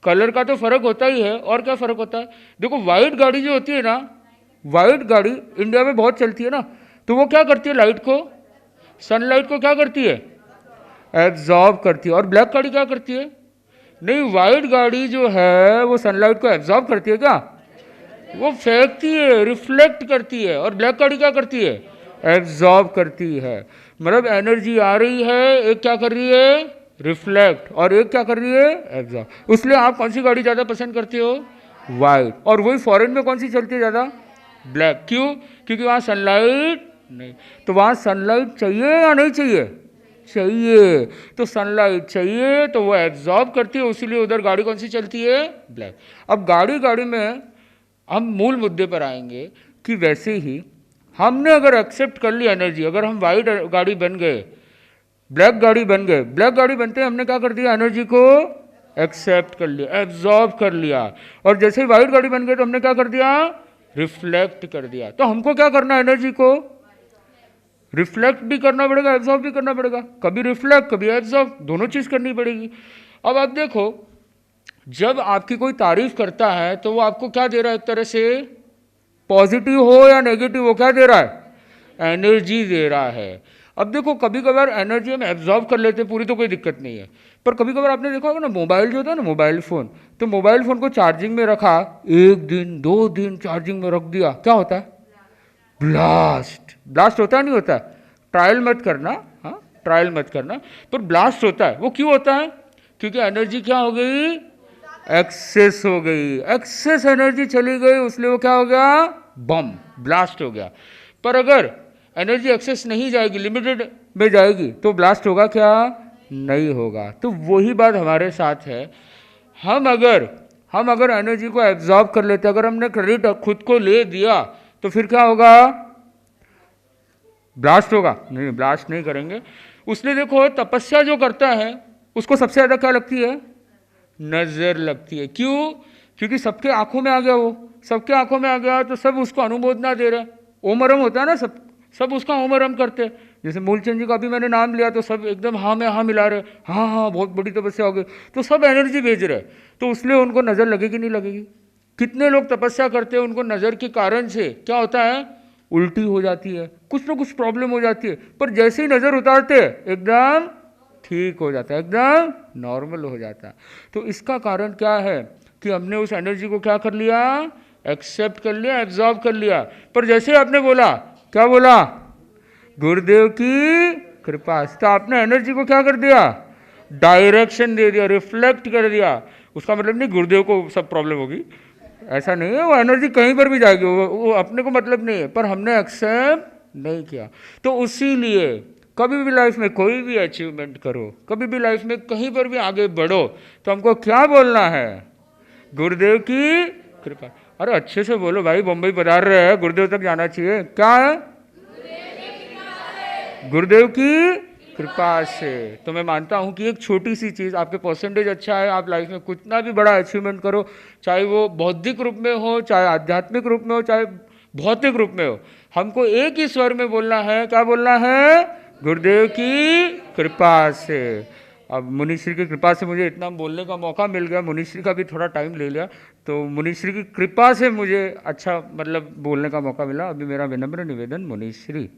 कलर का तो फ़र्क होता ही है, और क्या फ़र्क होता है। देखो वाइट गाड़ी जो होती है ना, वाइट गाड़ी इंडिया में बहुत चलती है ना, तो वो क्या करती है, लाइट को, सनलाइट को क्या करती है, एब्जॉर्ब करती है। और ब्लैक गाड़ी क्या करती है, नहीं वाइट गाड़ी जो है वो सनलाइट को एब्जॉर्ब करती है क्या, वो फेंकती है, रिफ्लेक्ट करती है। और ब्लैक गाड़ी क्या करती है, एब्जॉर्ब करती है। मतलब एनर्जी आ रही है, एक क्या कर रही है, रिफ्लेक्ट, और एक क्या कर रही है, एब्जॉर्ब। इसलिए आप कौन सी गाड़ी ज़्यादा पसंद करते हो, वाइट। और वही फॉरेन में कौन सी चलती है ज़्यादा, ब्लैक। क्यों, क्योंकि वहाँ सनलाइट नहीं। तो वहाँ सनलाइट चाहिए या नहीं चाहिए, चाहिए। तो सनलाइट चाहिए तो वो एब्जॉर्ब करती है, इसीलिए उधर गाड़ी कौन सी चलती है, ब्लैक। अब गाड़ी में हम मूल मुद्दे पर आएंगे कि वैसे ही हमने अगर एक्सेप्ट कर ली एनर्जी, अगर हम वाइट गाड़ी बन गए, ब्लैक गाड़ी बन गए, ब्लैक गाड़ी बनते हैं हमने क्या कर दिया, एनर्जी को एक्सेप्ट कर लिया, एब्जॉर्ब कर लिया। और जैसे ही वाइट गाड़ी बन गए तो हमने क्या कर दिया, रिफ्लेक्ट कर दिया। तो हमको क्या करना है, एनर्जी को रिफ्लेक्ट भी करना पड़ेगा, एब्जॉर्ब भी करना पड़ेगा। कभी रिफ्लेक्ट कभी एब्जॉर्ब, दोनों चीज़ करनी पड़ेगी। अब आप देखो जब आपकी कोई तारीफ करता है तो वो आपको क्या दे रहा है, एक तरह से पॉजिटिव हो या नेगेटिव हो, क्या दे रहा है, एनर्जी दे रहा है। अब देखो कभी कभार एनर्जी हम एब्जॉर्ब कर लेते हैं पूरी तो कोई दिक्कत नहीं है, पर कभी कभार आपने देखा होगा ना मोबाइल जो होता है ना, मोबाइल फ़ोन, तो मोबाइल फ़ोन को चार्जिंग में रखा, 1 दिन 2 दिन चार्जिंग में रख दिया, क्या होता है, ब्लास्ट होता नहीं होता। ट्रायल मत करना, हाँ ट्रायल मत करना, पर ब्लास्ट होता है। वो क्यों होता है, क्योंकि एनर्जी क्या हो गई, एक्सेस हो गई, एक्सेस एनर्जी चली गई, इसलिए वो क्या हो गया, बम, ब्लास्ट हो गया। पर अगर एनर्जी एक्सेस नहीं जाएगी, लिमिटेड में जाएगी, तो ब्लास्ट होगा क्या, नहीं होगा। तो वही बात हमारे साथ है। हम अगर एनर्जी को एब्जॉर्ब कर लेते, अगर हमने क्रेडिट खुद को ले दिया, तो फिर क्या होगा, ब्लास्ट होगा नहीं, ब्लास्ट नहीं करेंगे। उसने देखो तपस्या जो करता है उसको सबसे ज़्यादा क्या लगती है? नज़र लगती है। क्यों? क्योंकि सबके आंखों में आ गया, वो सबके आंखों में आ गया तो सब उसको अनुमोदना दे रहे हैं। ओमरम होता है ना, सब उसका ओमरम करते हैं। जैसे मूलचंद जी का भी मैंने नाम लिया तो सब एकदम हाँ में हाँ मिला रहे, हाँ हाँ बहुत बड़ी तपस्या हो गई, तो सब एनर्जी भेज रहे। तो उसलिए उनको नज़र लगेगी नहीं लगेगी? कितने लोग तपस्या करते हैं, उनको नज़र के कारण से क्या होता है? उल्टी हो जाती है, कुछ ना कुछ प्रॉब्लम हो जाती है, पर जैसे ही नज़र उतारते एकदम ठीक हो जाता है, एकदम नॉर्मल हो जाता है। तो इसका कारण क्या है कि हमने उस एनर्जी को क्या कर लिया? एक्सेप्ट कर लिया, एब्जॉर्ब कर लिया। पर जैसे ही आपने बोला, क्या बोला? गुरुदेव की कृपा से, तो आपने एनर्जी को क्या कर दिया? डायरेक्शन दे दिया, रिफ्लेक्ट कर दिया। उसका मतलब नहीं गुरुदेव को सब प्रॉब्लम होगी, ऐसा नहीं है। वो एनर्जी कहीं पर भी जाएगी, वो अपने को मतलब नहीं है, पर हमने एक्सेप्ट नहीं किया। तो उसीलिए कभी भी लाइफ में कोई भी अचीवमेंट करो, कभी भी लाइफ में कहीं पर भी आगे बढ़ो, तो हमको क्या बोलना है? गुरुदेव की कृपा। अरे अच्छे से बोलो भाई, बम्बई पधार रहे हैं, गुरुदेव तक जाना चाहिए। क्या है? गुरुदेव की कृपा से। तो मैं मानता हूँ कि एक छोटी सी चीज़, आपके परसेंटेज अच्छा है, आप लाइफ में कितना भी बड़ा अचीवमेंट करो, चाहे वो बौद्धिक रूप में हो, चाहे आध्यात्मिक रूप में हो, चाहे भौतिक रूप में हो, हमको एक ही स्वर में बोलना है। क्या बोलना है? गुरुदेव की कृपा से। अब मुनिश्री की कृपा से मुझे इतना बोलने का मौका मिल गया, मुनिश्री का भी थोड़ा टाइम ले लिया, तो मुनिश्री की कृपा से मुझे अच्छा मतलब बोलने का मौका मिला। अभी मेरा विनम्र निवेदन मुनिश्री।